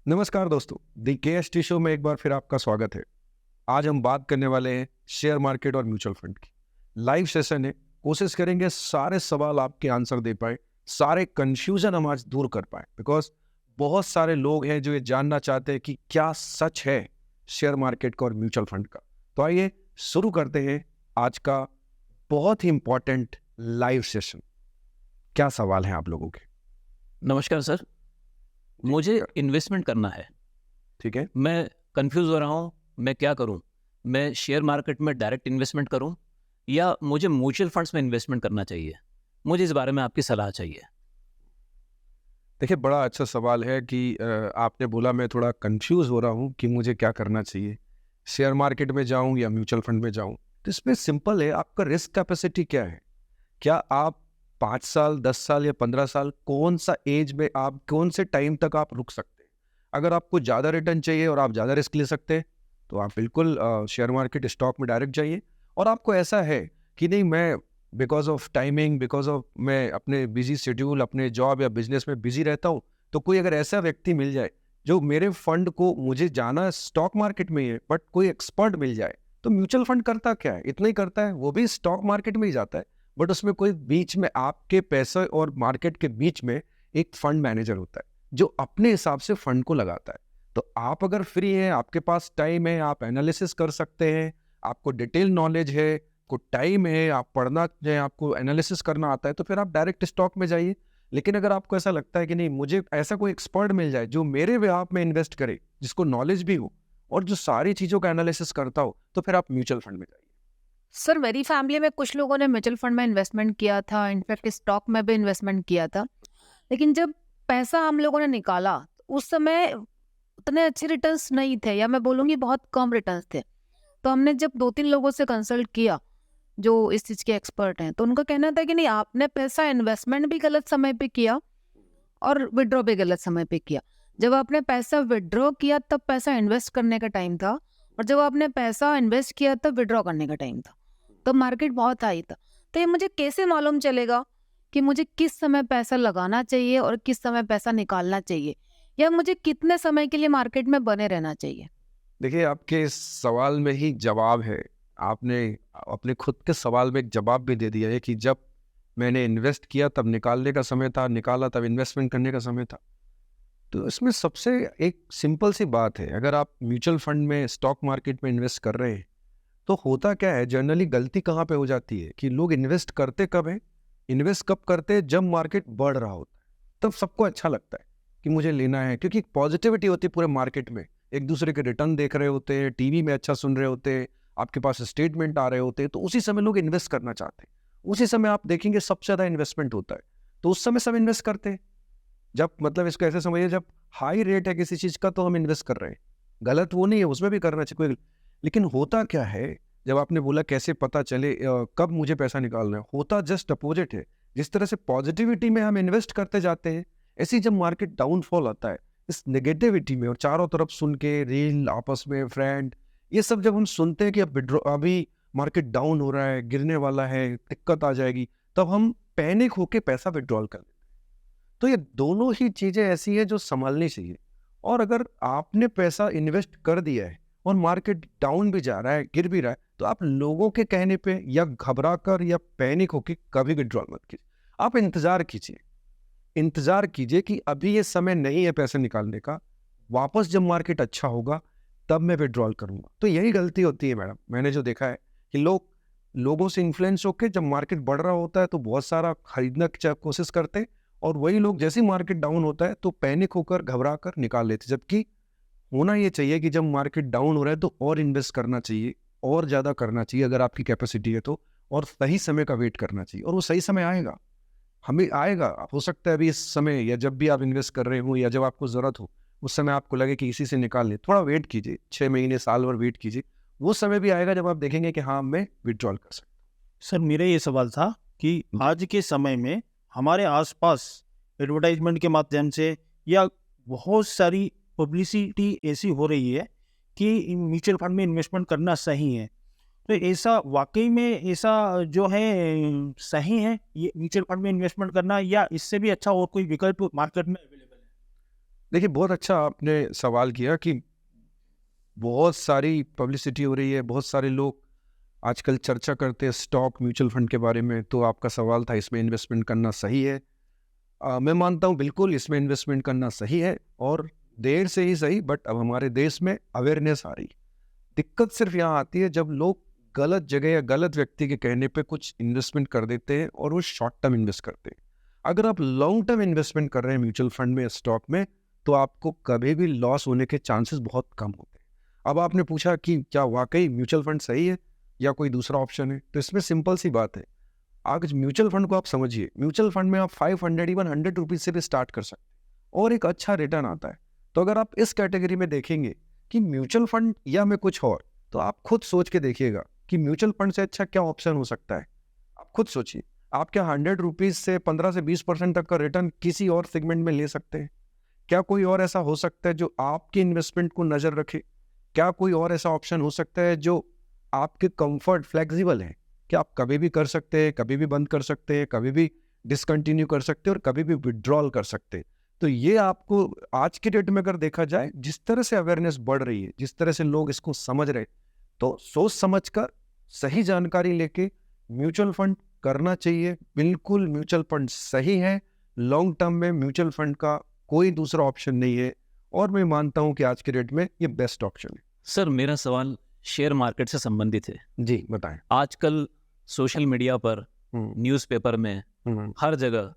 नमस्कार दोस्तों, दी KST show में एक बार फिर आपका स्वागत है। आज हम बात करने वाले हैं शेयर मार्केट और म्यूचुअल फंड की। लाइव सेशन है, कोशिश करेंगे सारे सवाल आपके आंसर दे पाए, सारे कंफ्यूजन हम आज दूर कर पाए। बिकॉज बहुत सारे लोग हैं जो ये जानना चाहते हैं कि क्या सच है शेयर मार्केट का और म्यूचुअल फंड का। तो आइए शुरू करते हैं आज का बहुत ही इंपॉर्टेंट लाइव सेशन। क्या सवाल है आप लोगों के? नमस्कार सर, मुझे इन्वेस्टमेंट करना है। ठीक है, मैं कंफ्यूज हो रहा हूँ, मैं क्या करूँ? मैं शेयर मार्केट में डायरेक्ट इन्वेस्टमेंट करूँ या मुझे म्यूचुअल फंड्स में इन्वेस्टमेंट करना चाहिए? मुझे इस बारे में आपकी सलाह चाहिए। देखिए बड़ा अच्छा सवाल है कि आपने बोला मैं थोड़ा कंफ्यूज हो रहा हूँ कि मुझे क्या करना चाहिए, शेयर मार्केट में जाऊँ या म्यूचुअल फंड में जाऊँ। तो इसमें सिंपल है, आपका रिस्क कैपेसिटी क्या है। क्या आप 5 साल 10 साल या 15 साल, कौन सा एज में आप कौन से टाइम तक आप रुक सकते हैं। अगर आपको ज़्यादा रिटर्न चाहिए और आप ज़्यादा रिस्क ले सकते हैं तो आप बिल्कुल शेयर मार्केट स्टॉक में डायरेक्ट जाइए। और आपको ऐसा है कि नहीं, मैं because of timing, because of मैं अपने बिजी शेड्यूल, अपने जॉब या बिजनेस में बिजी रहता हूँ, तो कोई अगर ऐसा व्यक्ति मिल जाए जो मेरे फंड को, मुझे जाना स्टॉक मार्केट में ही है बट कोई एक्सपर्ट मिल जाए। तो म्यूचुअल फंड करता क्या है, इतना ही करता है, वो भी स्टॉक मार्केट में ही जाता है बट उसमें कोई बीच में आपके पैसे और मार्केट के बीच में एक फंड मैनेजर होता है जो अपने हिसाब से फंड को लगाता है। तो आप अगर फ्री हैं, आपके पास टाइम है, आप एनालिसिस कर सकते हैं, आपको डिटेल नॉलेज है, को टाइम है, आप पढ़ना है, आपको एनालिसिस करना आता है, तो फिर आप डायरेक्ट स्टॉक में जाइए। लेकिन अगर आपको ऐसा लगता है कि नहीं, मुझे ऐसा कोई एक्सपर्ट मिल जाए जो मेरे बेहाफ में इन्वेस्ट करे, जिसको नॉलेज भी हो और जो सारी चीज़ों का एनालिसिस करता हो, तो फिर आप म्यूचुअल फंड में जाइए। सर, मेरी फैमिली में कुछ लोगों ने म्यूचुअल फंड में इन्वेस्टमेंट किया था, इनफैक्ट स्टॉक में भी इन्वेस्टमेंट किया था। लेकिन जब पैसा हम लोगों ने निकाला उस समय उतने अच्छे रिटर्न्स नहीं थे, या मैं बोलूँगी बहुत कम रिटर्न्स थे। तो हमने जब 2-3 लोगों से कंसल्ट किया जो इस चीज़ के एक्सपर्ट हैं, तो उनका कहना था कि नहीं, आपने पैसा इन्वेस्टमेंट भी गलत समय पे किया और विड्रॉ भी गलत समय पे किया। जब आपने पैसा विड्रॉ किया तब पैसा इन्वेस्ट करने का टाइम था, और जब आपने पैसा इन्वेस्ट किया तब विड्रॉ करने का टाइम था। तो मार्केट बहुत हाई था। तो ये मुझे कैसे मालूम चलेगा कि मुझे किस समय पैसा लगाना चाहिए और किस समय पैसा निकालना चाहिए, या मुझे कितने समय के लिए मार्केट में बने रहना चाहिए? देखिए आपके इस सवाल में ही जवाब है। आपने अपने खुद के सवाल में एक जवाब भी दे दिया है कि जब मैंने इन्वेस्ट किया तब निकालने का समय था, निकाला तब इन्वेस्टमेंट करने का समय था। तो इसमें सबसे एक सिंपल सी बात है, अगर आप म्यूचुअल फंड में, स्टॉक मार्केट में इन्वेस्ट कर रहे हैं, तो होता क्या है, जनरली गलती कहाँ पे हो जाती है कि लोग इन्वेस्ट करते कब है, इन्वेस्ट कब करते हैं जब मार्केट बढ़ रहा होता है। तब सबको अच्छा लगता है कि मुझे लेना है, क्योंकि पॉजिटिविटी होती है पूरे मार्केट में, एक दूसरे के रिटर्न देख रहे होते हैं, टीवी में अच्छा सुन रहे होते हैं, आपके पास स्टेटमेंट आ रहे होते हैं, तो उसी समय लोग इन्वेस्ट करना चाहते हैं। उसी समय आप देखेंगे सबसे ज़्यादा इन्वेस्टमेंट होता है, तो उस समय सब इन्वेस्ट करते हैं। जब, मतलब इसको ऐसे समझिए, जब हाई रेट है किसी चीज़ का तो हम इन्वेस्ट कर रहे हैं। गलत वो नहीं है, उसमें भी करना चाहिए कोई। लेकिन होता क्या है, जब आपने बोला कैसे पता चले कब मुझे पैसा निकालना है, होता जस्ट अपोजिट है। जिस तरह से पॉजिटिविटी में हम इन्वेस्ट करते जाते हैं, ऐसे ही जब मार्केट डाउनफॉल आता है, इस नेगेटिविटी में, और चारों तरफ सुन के रील, आपस में फ्रेंड, ये सब जब हम सुनते हैं कि अब विड्रॉ, अभी मार्केट डाउन हो रहा है, गिरने वाला है, दिक्कत आ जाएगी, तब हम पैनिक होके पैसा विड्रॉल कर लेते हैं। तो ये दोनों ही चीज़ें ऐसी हैं जो संभालनी चाहिए। और अगर आपने पैसा इन्वेस्ट कर दिया है और मार्केट डाउन भी जा रहा है, गिर भी रहा है, तो आप लोगों के कहने पे या घबरा कर या पैनिक होकर कभी विड्रॉल मत कीजिए। आप इंतज़ार कीजिए, इंतज़ार कीजिए कि अभी ये समय नहीं है पैसे निकालने का, वापस जब मार्केट अच्छा होगा तब मैं विड्रॉल करूँगा। तो यही गलती होती है मैडम, मैंने जो देखा है कि लोगों से इन्फ्लुएंस होकर जब मार्केट बढ़ रहा होता है तो बहुत सारा खरीदने की कोशिश करते हैं, और वही लोग जैसे ही मार्केट डाउन होता है तो पैनिक होकर, घबरा कर निकाल लेते। जबकि होना ये चाहिए कि जब मार्केट डाउन हो रहा है तो और इन्वेस्ट करना चाहिए, और ज़्यादा करना चाहिए अगर आपकी कैपेसिटी है तो, और सही समय का वेट करना चाहिए, और वो सही समय आएगा, हमें आएगा। हो सकता है अभी इस समय, या जब भी आप इन्वेस्ट कर रहे हो, या जब आपको ज़रूरत हो, उस समय आपको लगे कि इसी से निकाल ले, थोड़ा वेट कीजिए, 6 महीने, साल भर वेट कीजिए। वो समय भी आएगा जब आप देखेंगे कि हाँ, मैं विड्रॉल कर सकता हूँ। सर, मेरा ये सवाल था कि आज के समय में हमारे आसपास एडवर्टाइजमेंट के माध्यम से या बहुत सारी पब्लिसिटी ऐसी हो रही है कि म्यूचुअल फंड में इन्वेस्टमेंट करना सही है। तो ऐसा वाकई में ऐसा जो है सही है ये म्यूचुअल फंड में इन्वेस्टमेंट करना, या इससे भी अच्छा और कोई विकल्प मार्केट में अवेलेबल है? देखिए, बहुत अच्छा आपने सवाल किया कि बहुत सारी पब्लिसिटी हो रही है, बहुत सारे लोग आजकल चर्चा करते हैं स्टॉक म्यूचुअल फंड के बारे में। तो आपका सवाल था इसमें इन्वेस्टमेंट करना सही है? मैं मानता हूँ बिल्कुल इसमें इन्वेस्टमेंट करना सही है, और देर से ही सही, बट अब हमारे देश में अवेयरनेस आ रही है। दिक्कत सिर्फ यहाँ आती है जब लोग गलत जगह या गलत व्यक्ति के कहने पे कुछ इन्वेस्टमेंट कर देते हैं और वो शॉर्ट टर्म इन्वेस्ट करते हैं। अगर आप लॉन्ग टर्म इन्वेस्टमेंट कर रहे हैं म्यूचुअल फंड में या स्टॉक में, तो आपको कभी भी लॉस होने के चांसेस बहुत कम होते हैं। अब आपने पूछा कि क्या वाकई म्यूचुअल फंड सही है या कोई दूसरा ऑप्शन है, तो इसमें सिंपल सी बात है। आज म्यूचुअल फंड को आप समझिए, म्यूचुअल फंड में आप 500 इवन 100 रुपीज से भी स्टार्ट कर सकते हैं और एक अच्छा रिटर्न आता है। तो अगर आप इस कैटेगरी में देखेंगे कि म्यूचुअल फंड या में कुछ और, तो आप खुद सोच के देखिएगा कि म्यूचुअल फंड से अच्छा क्या ऑप्शन हो सकता है। आप खुद सोचिए, आप क्या 100 रुपीज से 15 से 20% तक का रिटर्न किसी और सेगमेंट में ले सकते हैं? क्या कोई और ऐसा हो सकता है जो आपके इन्वेस्टमेंट को नजर रखे? क्या कोई और ऐसा ऑप्शन हो सकता है जो आपके कंफर्ट फ्लेक्सिबल है, कि आप कभी भी कर सकते हैं, कभी भी बंद कर सकते हैं, कभी भी डिसकंटिन्यू कर सकते हैं और कभी भी विड्रॉल कर सकते हैं? तो ये आपको आज के डेट में अगर देखा जाए, जिस तरह से अवेयरनेस बढ़ रही है, जिस तरह से लोग इसको समझ रहे, तो सोच समझकर सही जानकारी लेके म्यूचुअल फंड करना चाहिए। बिल्कुल म्यूचुअल फंड सही है। लॉन्ग टर्म में म्यूचुअल फंड का कोई दूसरा ऑप्शन नहीं है, और मैं मानता हूं कि आज के डेट में ये बेस्ट ऑप्शन है। सर मेरा सवाल शेयर मार्केट से संबंधित है। जी बताएं। आजकल सोशल मीडिया पर, न्यूज़पेपर में, हर जगह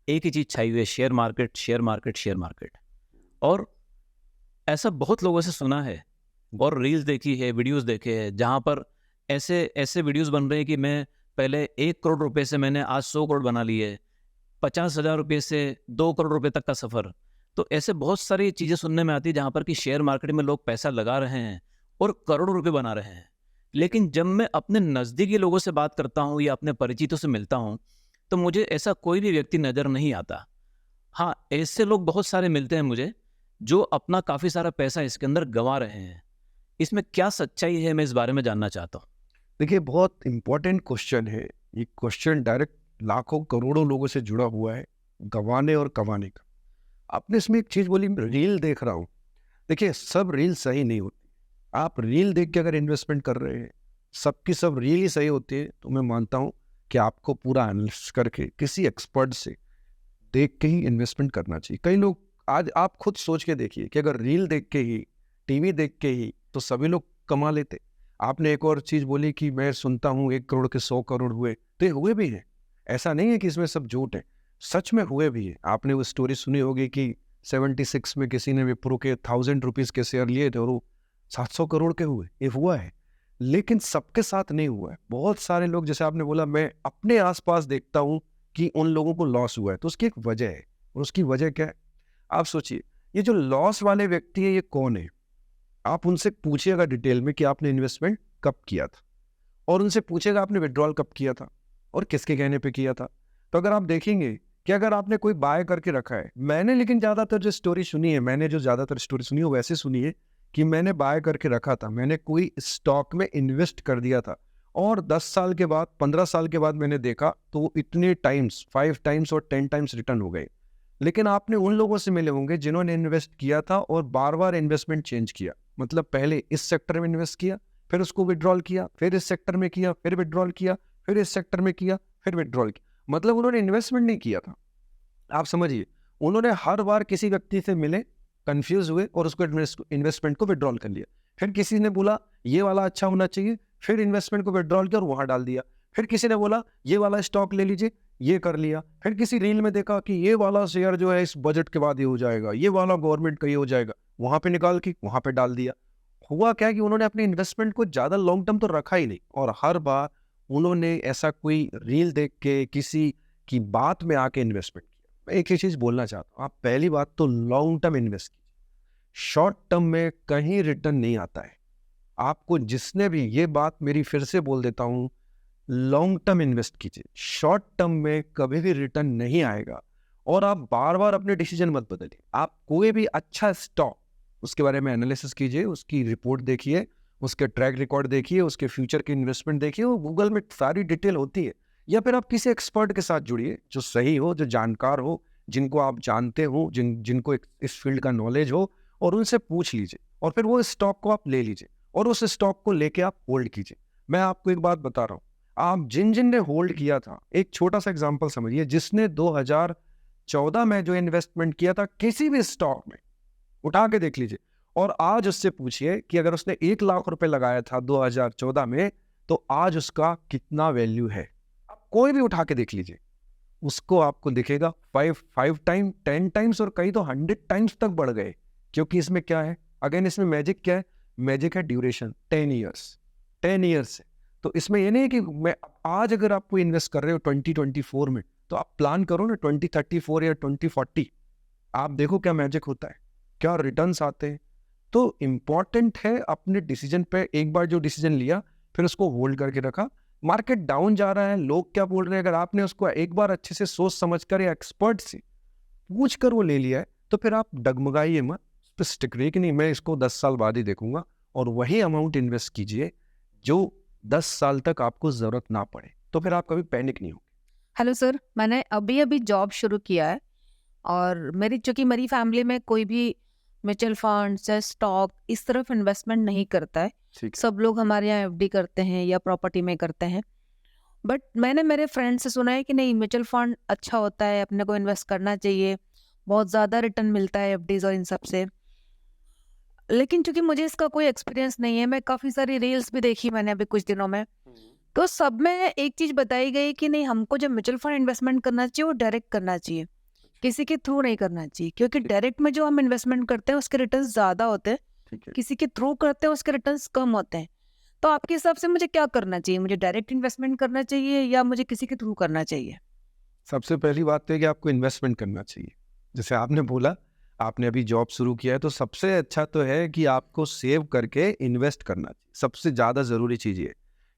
एक ही चीज़ छाई हुई है, share market share market share market. और ऐसा बहुत लोगों से सुना है और रील्स देखी है, वीडियोस देखे हैं, जहाँ पर ऐसे ऐसे वीडियोस बन रहे हैं कि मैं पहले 1 करोड़ रुपए से मैंने आज 100 करोड़ बना लिए, 50,000 रुपये से 2 करोड़ रुपए तक का सफ़र। तो ऐसे बहुत सारी चीज़ें सुनने में आती है जहाँ पर कि शेयर मार्केट में लोग पैसा लगा रहे हैं और करोड़ों रुपए बना रहे हैं। लेकिन जब मैं अपने नज़दीकी लोगों से बात करता हूँ या अपने परिचितों से मिलता हूँ, तो मुझे ऐसा कोई भी व्यक्ति नज़र नहीं आता। हाँ, ऐसे लोग बहुत सारे मिलते हैं मुझे जो अपना काफ़ी सारा पैसा इसके अंदर गंवा रहे हैं। इसमें क्या सच्चाई है, मैं इस बारे में जानना चाहता हूँ। देखिए, बहुत इंपॉर्टेंट क्वेश्चन है ये। क्वेश्चन डायरेक्ट लाखों करोड़ों लोगों से जुड़ा हुआ है, गंवाने और कमाने का। आपने इसमें एक चीज़ बोली, रील देख रहा हूँ। देखिए, सब रील सही नहीं होती। आप रील देख के अगर इन्वेस्टमेंट कर रहे हैं, सबकी सब रील ही सही होती है, तो मैं मानता हूँ कि आपको पूरा एनालिसिस करके किसी एक्सपर्ट से देख के ही इन्वेस्टमेंट करना चाहिए। कई लोग, आज आप खुद सोच के देखिए कि अगर रील देख के ही, टीवी देख के ही, तो सभी लोग कमा लेते। आपने एक और चीज़ बोली कि मैं सुनता हूँ 1 करोड़ के 100 करोड़ हुए, तो ये हुए भी हैं। ऐसा नहीं है कि इसमें सब झूठ है, सच में हुए भी है। आपने वो स्टोरी सुनी होगी कि 76 में किसी ने विप्रो के 1000 रुपीज़ के शेयर लिए थे और वो 700 करोड़ के हुए। ये हुआ है, लेकिन सबके साथ नहीं हुआ है। बहुत सारे लोग, जैसे आपने बोला, मैं अपने आसपास देखता हूँ कि उन लोगों को लॉस हुआ है, तो उसकी एक वजह है। और उसकी वजह क्या है? आप सोचिए, ये जो लॉस वाले व्यक्ति है, ये कौन है? आप उनसे पूछिएगा डिटेल में कि आपने इन्वेस्टमेंट कब किया था, और उनसे पूछेगा आपने विड्रॉल कब किया था और किसके कहने पे किया था। तो अगर आप देखेंगे कि अगर आपने कोई बाय करके रखा है, मैंने लेकिन ज़्यादातर जो स्टोरी सुनी है, वो वैसे सुनी है कि मैंने बाय करके रखा था, मैंने कोई स्टॉक में इन्वेस्ट कर दिया था, और 10 साल के बाद, 15 साल के बाद मैंने देखा तो वो इतने टाइम्स, 5 टाइम्स और 10 टाइम्स रिटर्न हो गए। लेकिन आपने उन लोगों से मिले होंगे जिन्होंने इन्वेस्ट किया था और बार बार इन्वेस्टमेंट चेंज किया। मतलब पहले इस सेक्टर में इन्वेस्ट किया, फिर उसको विड्रॉल किया, फिर इस सेक्टर में किया, फिर विड्रॉल किया, फिर इस सेक्टर में किया, फिर विड्रॉल किया। मतलब उन्होंने इन्वेस्टमेंट नहीं किया था। आप समझिए, उन्होंने हर बार किसी व्यक्ति से मिले, कंफ्यूज हुए और उसको इन्वेस्टमेंट को विड्रॉल कर लिया। फिर किसी ने बोला ये वाला अच्छा होना चाहिए, फिर इन्वेस्टमेंट को विड्रॉल किया और वहां डाल दिया। फिर किसी ने बोला ये वाला स्टॉक ले लीजिए, ये कर लिया। फिर किसी रील में देखा कि ये वाला शेयर जो है इस बजट के बाद ये हो जाएगा, ये वाला गवर्नमेंट का ये हो जाएगा, वहां पे निकाल के वहां पे डाल दिया। हुआ क्या कि उन्होंने अपने इन्वेस्टमेंट को ज्यादा लॉन्ग टर्म तो रखा ही नहीं, और हर बार उन्होंने ऐसा कोई रील देख के, किसी की बात में आके इन्वेस्टमेंट किया। मैं एक ही चीज बोलना चाहता हूँ, आप पहली बात तो लॉन्ग टर्म इन्वेस्ट कीजिए। शॉर्ट टर्म में कहीं रिटर्न नहीं आता है। आपको जिसने भी, ये बात मेरी फिर से बोल देता हूं, लॉन्ग टर्म इन्वेस्ट कीजिए। शॉर्ट टर्म में कभी भी रिटर्न नहीं आएगा, और आप बार बार अपने डिसीजन मत बदलिए। आप कोई भी अच्छा स्टॉक, उसके बारे में एनालिसिस कीजिए, उसकी रिपोर्ट देखिए, उसके ट्रैक रिकॉर्ड देखिए, उसके फ्यूचर के इन्वेस्टमेंट देखिए, वो गूगल में सारी डिटेल होती है। या फिर आप किसी एक्सपर्ट के साथ जुड़िए जो सही हो, जो जानकार हो, जिनको आप जानते हो, जिनको इस फील्ड का नॉलेज हो, और उनसे पूछ लीजिए, और फिर वो स्टॉक को आप ले लीजिए और उस स्टॉक को लेके आप होल्ड कीजिए। मैं आपको एक बात बता रहा हूँ, आप जिन ने होल्ड किया था, एक छोटा सा एग्जांपल समझिए, जिसने 2014 में जो इन्वेस्टमेंट किया था किसी भी स्टॉक में, उठा के देख लीजिए, और आज उससे पूछिए कि अगर उसने 1 लाख रुपए लगाया था 2014 में, तो आज उसका कितना वैल्यू है। आप कोई भी उठा के देख लीजिए, उसको आपको दिखेगा 5 टाइम, 10 टाइम्स, और कई तो 100 टाइम्स तक बढ़ गए। क्योंकि इसमें क्या है, अगेन इसमें मैजिक क्या है, मैजिक है ड्यूरेशन, 10 ईयर्स से। तो इसमें ये नहीं है कि मैं आज अगर आपको इन्वेस्ट कर रहे हो 2024 में, तो आप प्लान करो ना 2034 या 2040, आप देखो क्या मैजिक होता है, क्या रिटर्न्स आते हैं। तो इम्पॉर्टेंट है अपने डिसीजन पे, एक बार जो डिसीजन लिया फिर उसको होल्ड करके रखा। मार्केट डाउन जा रहा है, लोग क्या बोल रहे हैं, अगर आपने उसको एक बार अच्छे से सोच समझ कर या एक्सपर्ट से पूछ कर वो ले लिया है, तो फिर आप डगमगाइए मत, उस पर स्टिक रहिए कि नहीं मैं इसको 10 साल बाद ही देखूंगा, और वही अमाउंट इन्वेस्ट कीजिए जो 10 साल तक आपको जरूरत ना पड़े, तो फिर आप कभी पैनिक नहीं हो। हेलो सर, मैंने अभी जॉब शुरू किया है, और चूंकि मेरी फैमिली में कोई भी म्यूचुअल फंड्स या स्टॉक इस तरफ इन्वेस्टमेंट नहीं करता है। सब लोग हमारे यहाँ एफडी करते हैं या प्रॉपर्टी में करते हैं। बट मैंने मेरे फ्रेंड से सुना है कि नहीं, म्यूचुअल फंड अच्छा होता है, अपने को इन्वेस्ट करना चाहिए, बहुत ज़्यादा रिटर्न मिलता है एफडीज और इन सब से। लेकिन चूंकि मुझे इसका कोई एक्सपीरियंस नहीं है, मैं काफ़ी सारी रील्स भी देखी मैंने अभी कुछ दिनों में, तो सब में एक चीज़ बताई गई कि नहीं, हमको जब म्यूचुअल फंड इन्वेस्टमेंट करना चाहिए वो डायरेक्ट करना चाहिए, किसी के थ्रू नहीं करना चाहिए, क्योंकि डायरेक्ट में जो हम इन्वेस्टमेंट करते हैं उसके रिटर्न्स ज़्यादा होते हैं, किसी के थ्रू करते हैं उसके रिटर्न्स कम होते हैं। तो आपके हिसाब से मुझे क्या करना चाहिए, मुझे डायरेक्ट इन्वेस्टमेंट करना चाहिए या मुझे किसी के थ्रू करना चाहिए? सबसे पहली बात तो है कि आपको इन्वेस्टमेंट करना चाहिए। जैसे आपने बोला आपने अभी जॉब शुरू किया है, तो सबसे अच्छा तो है कि आपको सेव करके इन्वेस्ट करना चाहिए, सबसे ज़्यादा ज़रूरी चीज़ ये।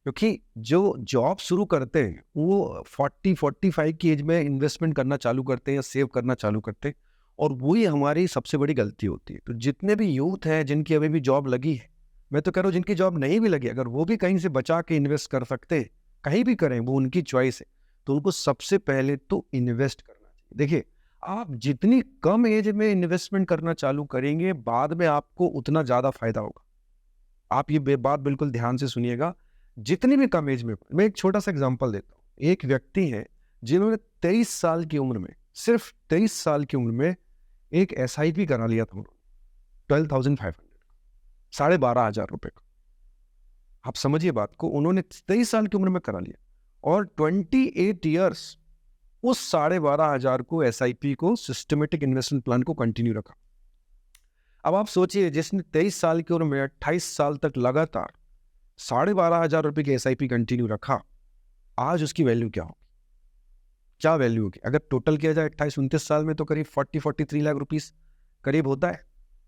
क्योंकि जो जॉब शुरू करते हैं वो 40-45 की एज में इन्वेस्टमेंट करना चालू करते हैं या सेव करना चालू करते हैं, और वही हमारी सबसे बड़ी गलती होती है। तो जितने भी यूथ हैं जिनकी अभी भी जॉब लगी है, मैं तो कह रहा हूँ जिनकी जॉब नहीं भी लगी, अगर वो भी कहीं से बचा के इन्वेस्ट कर सकते हैं, कहीं भी करें, वो उनकी चॉइस है, तो उनको सबसे पहले तो इन्वेस्ट करना चाहिए। देखिए, आप जितनी कम एज में इन्वेस्टमेंट करना चालू करेंगे, बाद में आपको उतना ज़्यादा फायदा होगा। आप ये बात बिल्कुल ध्यान से सुनिएगा, जितनी भी कम एज में। मैं एक छोटा सा एग्जांपल देता हूँ। एक व्यक्ति है जिन्होंने 23 साल की उम्र में, सिर्फ 23 साल की उम्र में एक SIP करा लिया था, 12,500, 12,500 रुपए का। आप समझिए बात को, उन्होंने 23 साल की उम्र में करा लिया, और 28 ईयर्स उस 12,500 को, SIP को, सिस्टमेटिक इन्वेस्टमेंट प्लान को कंटिन्यू रखा। अब आप सोचिए, जिसने 23 साल की उम्र में 28 साल तक लगातार 12,500 रुपए की SIP कंटिन्यू रखा, आज उसकी वैल्यू क्या होगी, क्या वैल्यू होगी? अगर टोटल किया जाए 28-29 साल में तो करीब 40-43 लाख रुपीस करीब होता है।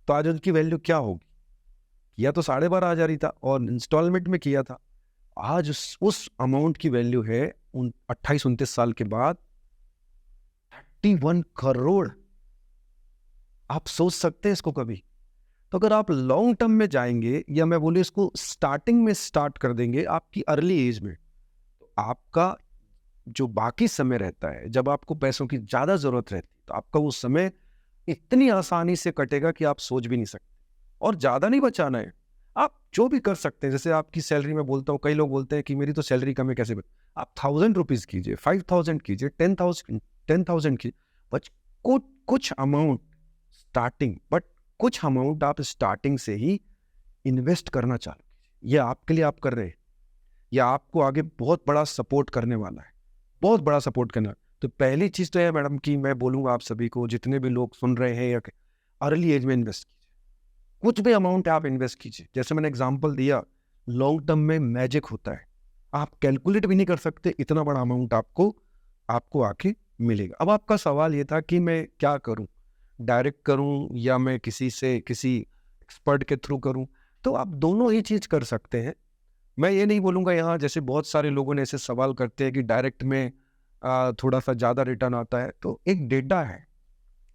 तो आज उनकी वैल्यू क्या होगी? किया तो 12,500 ही था और इंस्टॉलमेंट में किया था। आज उस अमाउंट की वैल्यू है 28-29 साल के बाद 31 करोड़। आप सोच सकते हैं इसको कभी? तो अगर आप लॉन्ग टर्म में जाएंगे, या मैं बोलूँ इसको स्टार्टिंग में स्टार्ट कर देंगे आपकी अर्ली एज में, तो आपका जो बाकी समय रहता है, जब आपको पैसों की ज़्यादा ज़रूरत रहती है, तो आपका वो समय इतनी आसानी से कटेगा कि आप सोच भी नहीं सकते। और ज़्यादा नहीं बचाना है, आप जो भी कर सकते हैं। जैसे आपकी सैलरी में बोलता हूँ, कई लोग बोलते हैं कि मेरी तो सैलरी कम है, कैसे आप 1,000 रुपीज़ कीजिए, 5,000 कीजिए, 10,000 कीजिए, बट कुछ अमाउंट स्टार्टिंग, बट कुछ अमाउंट आप स्टार्टिंग से ही इन्वेस्ट करना चालू कीजिए। ये आपके लिए आप कर रहे हैं, या आपको आगे बहुत बड़ा सपोर्ट करने वाला है, बहुत बड़ा सपोर्ट करना। तो पहली चीज़ तो है मैडम कि मैं बोलूँगा आप सभी को, जितने भी लोग सुन रहे हैं, या अर्ली एज में इन्वेस्ट कीजिए, कुछ भी अमाउंट आप इन्वेस्ट कीजिए। जैसे मैंने एग्जांपल दिया, लॉन्ग टर्म में मैजिक होता है, आप कैलकुलेट भी नहीं कर सकते, इतना बड़ा अमाउंट आपको आके मिलेगा। अब आपका सवाल ये था कि मैं क्या करूं, डायरेक्ट करूं या मैं किसी एक्सपर्ट के थ्रू करूं? तो आप दोनों ही चीज़ कर सकते हैं। मैं ये नहीं बोलूँगा यहाँ, जैसे बहुत सारे लोगों ने ऐसे सवाल करते हैं कि डायरेक्ट में थोड़ा सा ज़्यादा रिटर्न आता है। तो एक डेटा है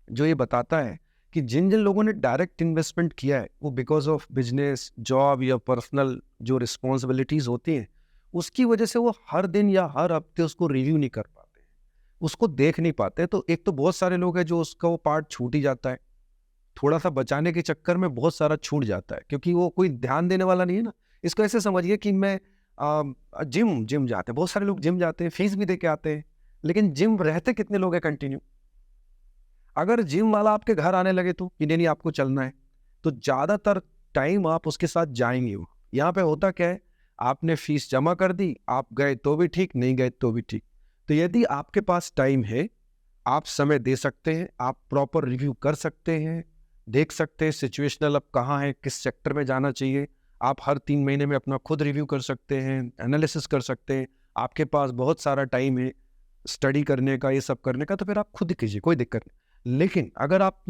जो ये बताता है कि जिन लोगों ने डायरेक्ट इन्वेस्टमेंट किया है, वो बिकॉज ऑफ बिजनेस, जॉब या पर्सनल जो रिस्पॉन्सिबिलिटीज़ होती हैं, उसकी वजह से वो हर दिन या हर हफ्ते उसको रिव्यू नहीं कर पाते हैं। उसको देख नहीं पाते। तो एक तो बहुत सारे लोग हैं जो उसका वो पार्ट छूट ही जाता है, थोड़ा सा बचाने के चक्कर में बहुत सारा छूट जाता है, क्योंकि वो कोई ध्यान देने वाला नहीं है ना। इसको ऐसे समझिए कि मैं जिम जाते हैं, बहुत सारे लोग जिम जाते हैं, फीस भी दे के आते हैं, लेकिन जिम रहते कितने लोग हैं कंटिन्यू? अगर जिम वाला आपके घर आने लगे तो कि नहीं आपको चलना है, तो ज़्यादातर टाइम आप उसके साथ जाएंगे। वो यहाँ पे होता क्या है, आपने फीस जमा कर दी, आप गए तो भी ठीक, नहीं गए तो भी ठीक। तो यदि आपके पास टाइम है, आप समय दे सकते हैं, आप प्रॉपर रिव्यू कर सकते हैं, देख सकते हैं सिचुएशनल अब कहाँ है, किस सेक्टर में जाना चाहिए। आप हर 3 महीने में अपना खुद रिव्यू कर सकते हैं, एनालिसिस कर सकते हैं। आपके पास बहुत सारा टाइम है स्टडी करने का, ये सब करने का, तो फिर आप खुद कीजिए, कोई दिक्कत नहीं। लेकिन अगर आप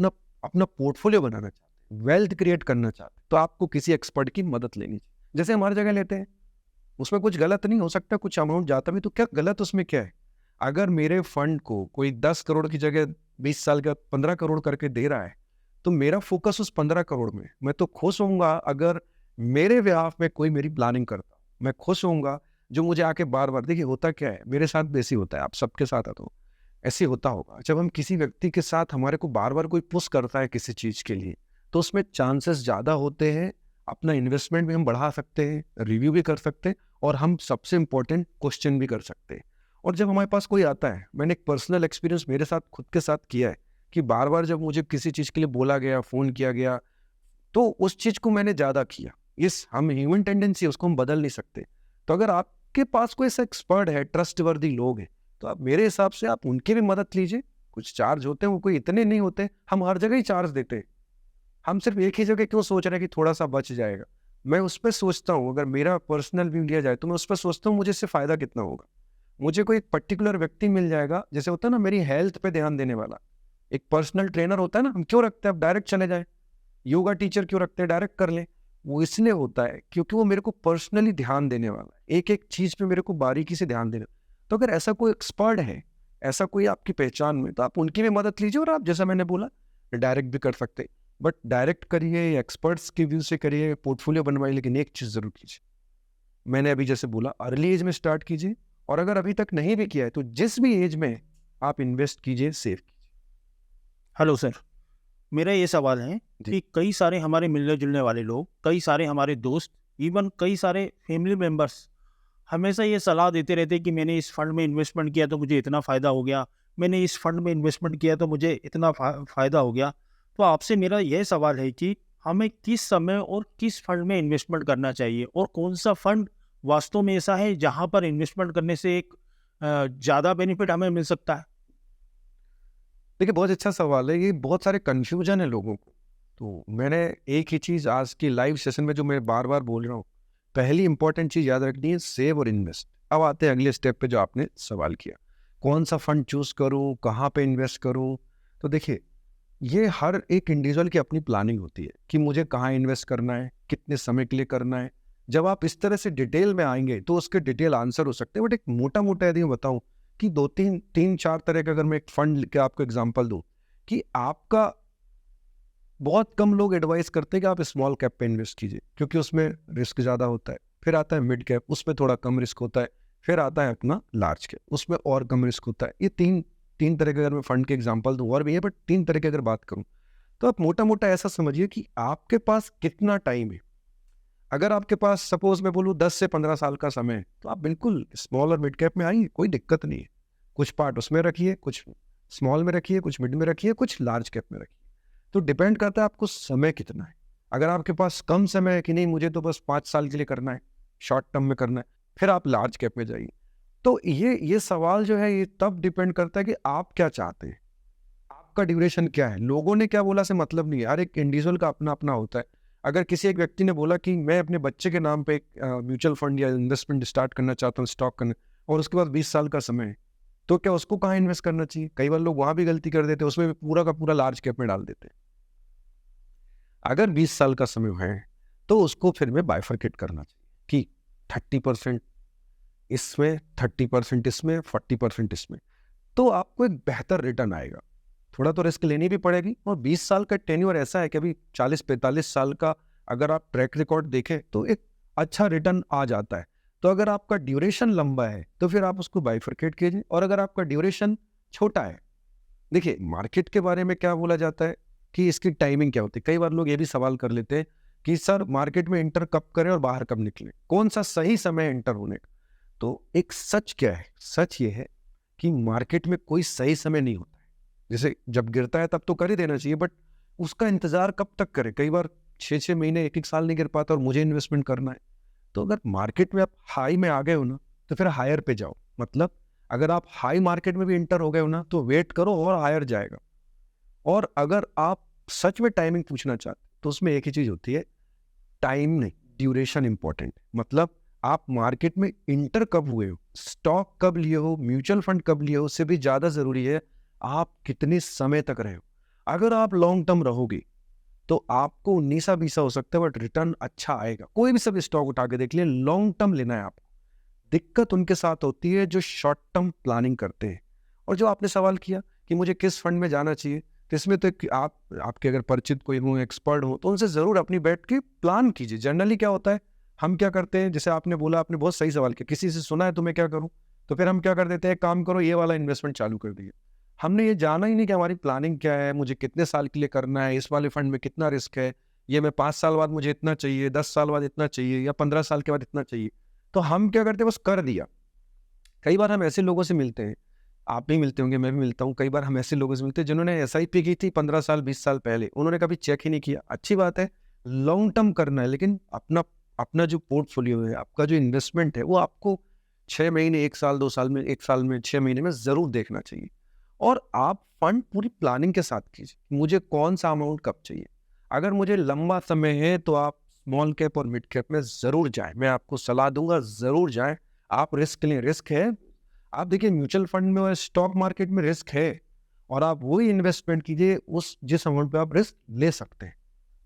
अपना पोर्टफोलियो बनाना चाहते हैं, वेल्थ क्रिएट करना चाहते हैं, तो आपको किसी एक्सपर्ट की मदद लेनी चाहिए। जैसे हमारी जगह लेते हैं, उसमें कुछ गलत नहीं हो सकता, कुछ अमाउंट जाता भी तो क्या गलत उसमें क्या है? अगर मेरे फंड को कोई 10 करोड़ की जगह 20 साल का 15 करोड़ करके दे रहा है, तो मेरा फोकस उस 15 करोड़ में। मैं तो खुश होऊंगा अगर मेरे ब्याह में कोई मेरी प्लानिंग करता, मैं खुश होऊंगा जो मुझे आके बार बार, देखिए होता क्या है, मेरे साथ भी ऐसी होता है, आप सबके साथ तो ऐसे होता होगा। जब हम किसी व्यक्ति के साथ हमारे को बार बार कोई पुश करता है किसी चीज के लिए, तो उसमें चांसेस ज्यादा होते हैं, अपना इन्वेस्टमेंट भी हम बढ़ा सकते हैं, रिव्यू भी कर सकते हैं, और हम सबसे इंपॉर्टेंट क्वेश्चन भी कर सकते हैं। और जब हमारे पास कोई आता है, मैंने एक पर्सनल एक्सपीरियंस मेरे साथ खुद के साथ किया है कि बार बार जब मुझे किसी चीज़ के लिए बोला गया, फ़ोन किया गया, तो उस चीज़ को मैंने ज़्यादा किया। हम ह्यूमन टेंडेंसी है, उसको हम बदल नहीं सकते। तो अगर आपके पास कोई ऐसा एक्सपर्ट है, ट्रस्टवर्दी लोग हैं, तो आप मेरे हिसाब से आप उनकी भी मदद लीजिए। कुछ चार्ज होते हैं, वो कोई इतने नहीं होते, हम हर जगह ही चार्ज देते हैं। हम सिर्फ एक ही जगह क्यों सोच रहे हैं कि थोड़ा सा बच जाएगा? मैं उस पर सोचता हूँ, अगर मेरा पर्सनल व्यू लिया जाए तो मैं उस पर सोचता हूँ मुझे इससे फ़ायदा कितना होगा। मुझे कोई एक पर्टिकुलर व्यक्ति मिल जाएगा, जैसे होता है ना मेरी हेल्थ पे ध्यान देने वाला एक पर्सनल ट्रेनर होता है ना, हम क्यों रखते हैं? अब डायरेक्ट चले जाए, योगा टीचर क्यों रखते हैं? डायरेक्ट कर लें। वो इसलिए होता है क्योंकि वो मेरे को पर्सनली ध्यान देने वाला है, एक एक चीज़ पे मेरे को बारीकी से ध्यान देना। तो अगर ऐसा कोई एक्सपर्ट है, ऐसा कोई आपकी पहचान में, तो आप उनकी भी मदद लीजिए। और आप जैसा मैंने बोला डायरेक्ट भी कर सकते हैं, बट डायरेक्ट करिए, एक्सपर्ट्स के व्यू से करिए, पोर्टफोलियो बनवाइए, लेकिन एक चीज़ ज़रूर कीजिए, मैंने अभी जैसे बोला, अर्ली एज में स्टार्ट कीजिए। और अगर अभी तक नहीं भी किया है तो जिस भी एज में आप इन्वेस्ट कीजिए, सेव कीजिए। हेलो सर, मेरा ये सवाल है जी। कि कई सारे हमारे मिलने जुलने वाले लोग, कई सारे हमारे दोस्त, इवन कई सारे फैमिली मेम्बर्स हमेशा ये सलाह देते रहते हैं कि मैंने इस फंड में इन्वेस्टमेंट किया तो मुझे इतना फ़ायदा हो गया, मैंने इस फंड में इन्वेस्टमेंट किया तो मुझे इतना फ़ायदा हो गया। तो आपसे मेरा यह सवाल है कि हमें किस समय और किस फंड में इन्वेस्टमेंट करना चाहिए, और कौन सा फंड वास्तव में ऐसा है जहाँ पर इन्वेस्टमेंट करने से एक ज़्यादा बेनिफिट हमें मिल सकता है? देखिए बहुत अच्छा सवाल है, ये बहुत सारे कन्फ्यूजन है लोगों को। तो मैंने एक ही चीज़ आज की लाइव सेशन में जो मैं बार बार बोल रहा हूँ, पहली इंपॉर्टेंट चीज़ याद रखनी है, सेव और इन्वेस्ट। अब आते हैं अगले स्टेप पे जो आपने सवाल किया, कौन सा फंड चूज करूँ, कहाँ पे इन्वेस्ट करूँ। तो देखिए ये हर एक इंडिविजुअल की अपनी प्लानिंग होती है कि मुझे कहाँ इन्वेस्ट करना है, कितने समय के लिए करना है। जब आप इस तरह से डिटेल में आएंगे तो उसके डिटेल आंसर हो सकते हैं, बट एक मोटा मोटा यदि मैं बताऊँ कि 2-3-4 तरह का, अगर मैं एक फंड के आपको एग्जांपल दूं, कि आपका बहुत कम लोग एडवाइस करते हैं कि आप स्मॉल कैप पे इन्वेस्ट कीजिए क्योंकि उसमें रिस्क ज़्यादा होता है। फिर आता है मिड कैप, उसमें थोड़ा कम रिस्क होता है। फिर आता है अपना लार्ज कैप, उसमें और कम रिस्क होता है। ये तीन तरह के अगर मैं फंड के एग्जाम्पल दूँ, और भी है, बट 3 तरह की अगर बात करूँ तो आप मोटा मोटा ऐसा समझिए कि आपके पास कितना टाइम है। अगर आपके पास सपोज मैं बोलूँ 10 से 15 साल का समय है, तो आप बिल्कुल स्मॉल और मिड कैप में आइए, कोई दिक्कत नहीं है। कुछ पार्ट उसमें रखिए, कुछ स्मॉल में रखिए, कुछ मिड में रखिए, कुछ लार्ज कैप में रखिए। तो डिपेंड करता है आपको समय कितना है। अगर आपके पास कम समय है कि नहीं मुझे तो बस 5 साल के लिए करना है, शॉर्ट टर्म में करना है, फिर आप लार्ज कैप में जाइए। तो ये सवाल जो है ये तब डिपेंड करता है कि आप क्या चाहते हैं, आपका ड्यूरेशन क्या है। लोगों ने क्या बोला से मतलब नहीं है, हर एक इंडिविजुअल का अपना अपना होता है। अगर किसी एक व्यक्ति ने बोला कि मैं अपने बच्चे के नाम पे एक म्यूचुअल फंड या इन्वेस्टमेंट स्टार्ट करना चाहता हूँ, स्टॉक करना, और उसके बाद 20 साल का समय है, तो क्या उसको कहाँ इन्वेस्ट करना चाहिए? कई बार लोग वहां भी गलती कर देते हैं, उसमें भी पूरा का पूरा लार्ज कैप में डाल देते हैं। अगर 20 साल का समय है तो उसको फिर में बाइफरकेट करना चाहिए कि 30% इसमें, 30% इसमें, 40% इसमें, तो आपको एक बेहतर रिटर्न आएगा। थोड़ा तो रिस्क लेनी भी पड़ेगी, और 20 साल का टेन्योर ऐसा है कि अभी 40-45 साल का अगर आप ट्रैक रिकॉर्ड देखें तो एक अच्छा रिटर्न आ जाता है। तो अगर आपका ड्यूरेशन लंबा है तो फिर आप उसको बाइफरकेट कीजिए, और अगर आपका ड्यूरेशन छोटा है। देखिए मार्केट के बारे में क्या बोला जाता है कि इसकी टाइमिंग क्या होती है। कई बार लोग ये भी सवाल कर लेते हैं कि सर मार्केट में एंटर कब करें और बाहर कब निकलें, कौन सा सही समय एंटर होने का। तो एक सच क्या है, सच ये है कि मार्केट में कोई सही समय नहीं होता है। जैसे जब गिरता है तब तो कर ही देना चाहिए, बट उसका इंतजार कब तक करें। कई बार 6-6 महीने 1-1 साल नहीं गिर पाता और मुझे इन्वेस्टमेंट करना है। तो अगर मार्केट में आप हाई में आ गए हो ना तो फिर हायर पे जाओ। मतलब अगर आप हाई मार्केट में भी इंटर हो गए हो ना तो वेट करो और हायर जाएगा। और अगर आप सच में टाइमिंग पूछना चाहते तो उसमें एक ही चीज होती है, टाइम नहीं, ड्यूरेशन इंपॉर्टेंट। मतलब आप मार्केट में इंटर कब हुए हो, स्टॉक कब लिए हो, म्यूचुअल फंड कब लिए हो, उससे भी ज्यादा जरूरी है आप कितने समय तक रहे हो। अगर आप लॉन्ग टर्म रहोगे तो आपको 19-20 हो सकता है बट रिटर्न अच्छा आएगा। कोई भी सब स्टॉक उठा के देख लिए, लॉन्ग टर्म लेना है आपको। दिक्कत उनके साथ होती है जो शॉर्ट टर्म प्लानिंग करते हैं। और जो आपने सवाल किया कि मुझे किस फंड में जाना चाहिए, तो इसमें तो आपके अगर परिचित कोई हो, एक्सपर्ट हो, तो उनसे ज़रूर अपनी बैठ के प्लान कीजिए। जनरली क्या होता है, हम क्या करते हैं, जैसे आपने बोला, आपने बहुत सही सवाल किया, किसी से सुना है तो मैं क्या करूँ, तो फिर हम क्या कर देते हैं, काम करो ये वाला इन्वेस्टमेंट चालू कर दिया। हमने ये जाना ही नहीं कि हमारी प्लानिंग क्या है, मुझे कितने साल के लिए करना है, इस वाले फंड में कितना रिस्क है, ये मैं 5 साल बाद मुझे इतना चाहिए, 10 साल बाद इतना चाहिए, या 15 साल के बाद इतना चाहिए। तो हम क्या करते हैं, बस कर दिया। कई बार हम ऐसे लोगों से मिलते हैं, आप भी मिलते होंगे, मैं भी मिलता हूँ, कई बार हम ऐसे लोगों से मिलते हैं जिन्होंने SIP की थी 15 साल 20 साल पहले, उन्होंने कभी चेक ही नहीं किया। अच्छी बात है, लॉन्ग टर्म करना है, लेकिन अपना जो पोर्टफोलियो है, आपका जो इन्वेस्टमेंट है, वो आपको 6 महीने, 1 साल, 2 साल में, 1 साल में, 6 महीने में ज़रूर देखना चाहिए। और आप फंड पूरी प्लानिंग के साथ कीजिए, मुझे कौन सा अमाउंट कब चाहिए। अगर मुझे लंबा समय है तो आप स्मॉल कैप और मिड कैप में ज़रूर जाएं, मैं आपको सलाह दूंगा, ज़रूर जाएं। आप रिस्क लें, रिस्क है। आप देखिए म्यूचुअल फंड में और स्टॉक मार्केट में रिस्क है, और आप वही इन्वेस्टमेंट कीजिए उस जिस अमाउंट पे आप रिस्क ले सकते हैं।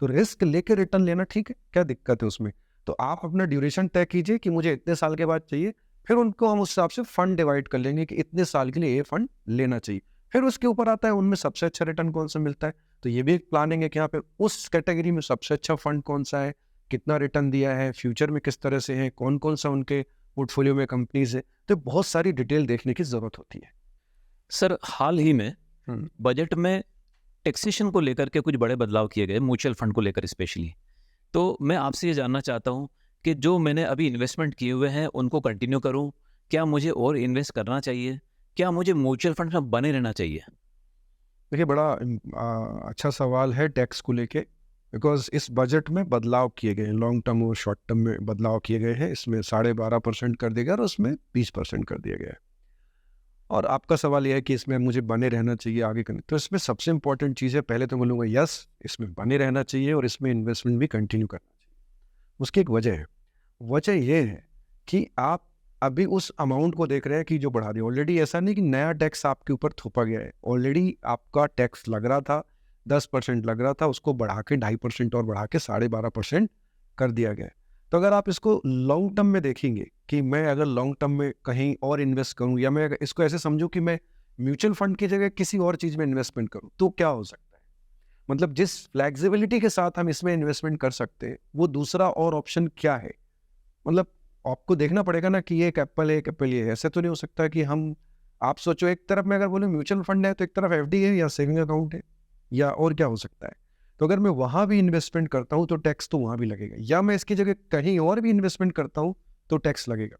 तो रिस्क लेके रिटर्न लेना ठीक है, क्या दिक्कत है उसमें। तो आप अपना ड्यूरेशन तय कीजिए कि मुझे इतने साल के बाद चाहिए, फिर उनको हम उस हिसाब से फंड डिवाइड कर लेंगे कि इतने साल के लिए ये फंड लेना चाहिए। फिर उसके ऊपर आता है उनमें सबसे अच्छा रिटर्न कौन सा मिलता है। तो ये भी एक प्लानिंग है कि यहाँ पे उस कैटेगरी में सबसे अच्छा फंड कौन सा है, कितना रिटर्न दिया है, फ्यूचर में किस तरह से है, कौन कौन सा उनके पोर्टफोलियो में कंपनीज है। तो बहुत सारी डिटेल देखने की जरूरत होती है। सर हाल ही में बजट में टैक्सेशन को लेकर के कुछ बड़े बदलाव किए गए, म्यूचुअल फंड को लेकर स्पेशली। तो मैं आपसे ये जानना चाहता हूँ कि जो मैंने अभी इन्वेस्टमेंट किए हुए हैं उनको कंटिन्यू करूँ, क्या मुझे और इन्वेस्ट करना चाहिए, क्या मुझे म्यूचुअल फंड में बने रहना चाहिए? देखिए बड़ा अच्छा सवाल है टैक्स को लेके, बिकॉज इस बजट में बदलाव किए गए हैं, लॉन्ग टर्म और शॉर्ट टर्म में बदलाव किए गए हैं। इसमें 12.5% कर दिया गया और उसमें 20% कर दिया गया है। और आपका सवाल यह है कि इसमें मुझे बने रहना चाहिए आगे करने, तो इसमें सबसे इंपॉर्टेंट चीज़ है, पहले तो बोलूँगा यस, इसमें बने रहना चाहिए और इसमें इन्वेस्टमेंट भी कंटिन्यू करना चाहिए। उसकी एक वजह है, वजह यह है कि आप अभी उस अमाउंट को देख रहे हैं कि जो बढ़ा दिया। ऑलरेडी ऐसा नहीं कि नया टैक्स आपके ऊपर थोपा गया है, ऑलरेडी आपका टैक्स लग रहा था 10% लग रहा था, उसको बढ़ा के 2.5% और बढ़ा के 12.5% कर दिया गया है। तो अगर आप इसको लॉन्ग टर्म में देखेंगे कि मैं अगर लॉन्ग टर्म में कहीं और इन्वेस्ट करूं, या मैं इसको ऐसे समझूं कि मैं म्यूचुअल फंड की जगह किसी और चीज़ में इन्वेस्टमेंट करूं, तो क्या हो सकता है। मतलब जिस फ्लेक्सिबिलिटी के साथ हम इसमें इन्वेस्टमेंट कर सकते हैं, वो दूसरा और ऑप्शन क्या है। मतलब आपको देखना पड़ेगा ना कि ये एक एप्पल है, एक एप्पल ये है। ऐसे तो नहीं हो सकता कि आप सोचो एक तरफ में अगर बोले म्यूचुअल फंड है तो एक तरफ FD है या सेविंग अकाउंट है, या और क्या हो सकता है। तो अगर मैं वहाँ भी इन्वेस्टमेंट करता हूँ तो टैक्स तो वहाँ भी लगेगा, या मैं इसकी जगह कहीं और भी इन्वेस्टमेंट करता हूँ तो टैक्स लगेगा।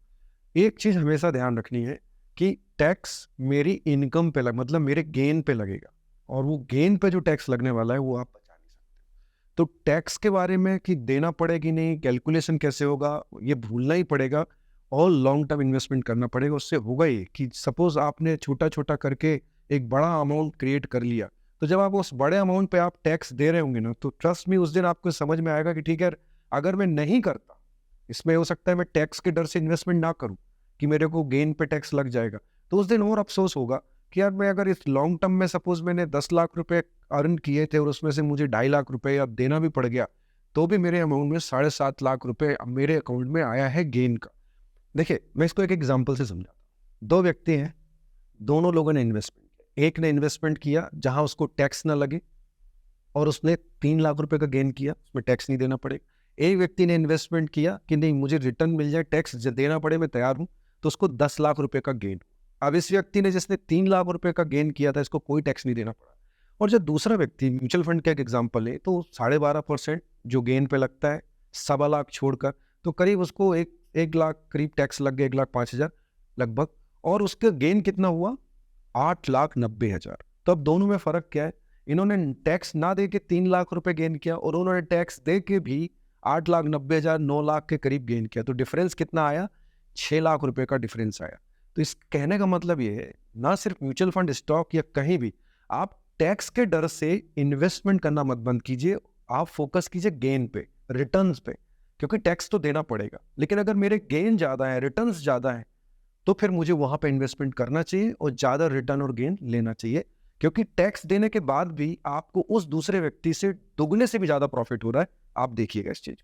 एक चीज़ हमेशा ध्यान रखनी है कि टैक्स मेरी इनकम पे मतलब मेरे गेन पे लगेगा, और वो गेन पे जो टैक्स लगने वाला है वो आप बचा नहीं सकते। तो टैक्स के बारे में कि देना पड़ेगी नहीं, कैलकुलेशन कैसे होगा, ये भूलना ही पड़ेगा और लॉन्ग टर्म इन्वेस्टमेंट करना पड़ेगा। उससे होगा ये कि सपोज आपने छोटा छोटा करके एक बड़ा अमाउंट क्रिएट कर लिया, तो जब आप उस बड़े अमाउंट पे आप टैक्स दे रहे होंगे ना, तो ट्रस्ट मी उस दिन आपको समझ में आएगा कि ठीक है, अगर मैं नहीं करता, इसमें हो सकता है मैं टैक्स के डर से इन्वेस्टमेंट ना करूं कि मेरे को गेन पे टैक्स लग जाएगा, तो उस दिन और अफसोस होगा कि यार मैं अगर इस लॉन्ग टर्म में सपोज मैंने 10 लाख रुपए अर्न किए थे और उसमें से मुझे 2.5 लाख रुपए अब देना भी पड़ गया, तो भी मेरे अमाउंट में 7.5 लाख रुपए मेरे अकाउंट में आया है गेन का। देखिए मैं इसको एक एग्जाम्पल से समझाता हूँ। 2 व्यक्ति हैं, दोनों लोगों ने इन्वेस्टमेंट किया। एक ने इन्वेस्टमेंट किया जहां उसको टैक्स ना लगे और उसने 3 लाख रुपए का गेन किया, उसमें टैक्स नहीं देना पड़ेगा। एक व्यक्ति ने इन्वेस्टमेंट किया कि नहीं मुझे रिटर्न मिल जाए, टैक्स देना पड़े मैं तैयार हूं, तो उसको 10 लाख रुपए का गेन। अब इस व्यक्ति ने जिसने 3 लाख रुपए का गेन किया था, इसको कोई टैक्स नहीं देना पड़ा। और जो दूसरा व्यक्ति, म्यूचुअल फंड का एक एग्जांपल है, तो 12.5% जो गेन पे लगता है 1.25 लाख छोड़कर, तो करीब उसको 1 लाख करीब टैक्स लग गया, 1,05,000 लगभग। और उसका गेन कितना हुआ? 8,90,000। तो अब दोनों में फ़र्क क्या है? इन्होंने टैक्स ना दे के 3 लाख रुपए गेन किया और उन्होंने टैक्स दे के भी 8,90,000, 9 लाख के करीब गेन किया। तो डिफरेंस कितना आया? 6 लाख रुपए का डिफरेंस आया। तो इस कहने का मतलब ये है, ना सिर्फ म्यूचुअल फंड, स्टॉक या कहीं भी आप टैक्स के डर से इन्वेस्टमेंट करना मत बंद कीजिए। आप फोकस कीजिए गेन पे, रिटर्न्स पे, क्योंकि टैक्स तो देना पड़ेगा, लेकिन अगर मेरे गेन ज़्यादा है, रिटर्न्स ज़्यादा है, तो फिर मुझे वहाँ पे इन्वेस्टमेंट करना चाहिए और ज़्यादा रिटर्न और गेन लेना चाहिए, क्योंकि टैक्स देने के बाद भी आपको उस दूसरे व्यक्ति से दुगने से भी ज़्यादा प्रॉफिट हो रहा है। आप देखिएगा इस चीज़ को।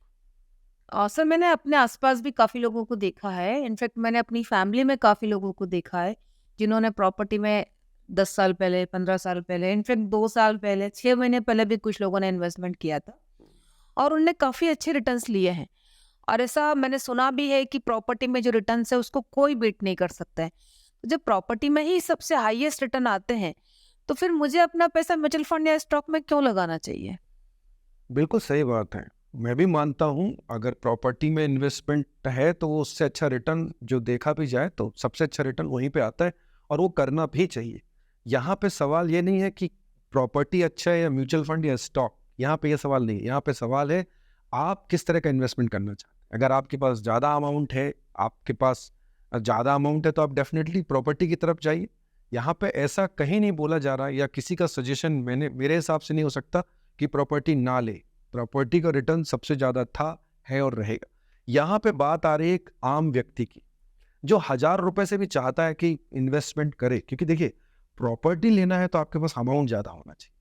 सर मैंने अपने आसपास भी काफ़ी लोगों को देखा है, इनफैक्ट मैंने अपनी फैमिली में काफ़ी लोगों को देखा है जिन्होंने प्रॉपर्टी में 10 साल पहले, 15 साल पहले, इनफैक्ट 2 साल पहले, 6 महीने पहले भी कुछ लोगों ने इन्वेस्टमेंट किया था और उनने काफ़ी अच्छे रिटर्न्स लिए हैं। और ऐसा मैंने सुना भी है कि प्रॉपर्टी में जो रिटर्न्स है उसको कोई बीट नहीं कर सकता है। तो जब प्रॉपर्टी में ही सबसे हाईएस्ट रिटर्न आते हैं, तो फिर मुझे अपना पैसा म्यूचुअल फंड या स्टॉक में क्यों लगाना चाहिए? बिल्कुल सही बात है। मैं भी मानता हूँ अगर प्रॉपर्टी में इन्वेस्टमेंट है तो वो उससे अच्छा रिटर्न जो देखा भी जाए तो सबसे अच्छा रिटर्न वहीं पे आता है और वो करना भी चाहिए। यहाँ पे सवाल ये नहीं है कि प्रॉपर्टी अच्छा है या म्यूचुअल फंड या स्टॉक, यहाँ पे ये सवाल नहीं है। यहाँ पे सवाल है आप किस तरह का इन्वेस्टमेंट करना चाहते हैं। अगर आपके पास ज़्यादा अमाउंट है, तो आप डेफिनेटली प्रॉपर्टी की तरफ जाइए। यहाँ पे ऐसा कहीं नहीं बोला जा रहा या किसी का सजेशन मेरे हिसाब से नहीं हो सकता कि प्रॉपर्टी ना ले। प्रॉपर्टी का रिटर्न सबसे ज़्यादा था, है और रहेगा। यहाँ पे बात आ रही है एक आम व्यक्ति की जो 1,000 रुपए से भी चाहता है कि इन्वेस्टमेंट करे, क्योंकि देखिए प्रॉपर्टी लेना है तो आपके पास अमाउंट ज़्यादा होना चाहिए।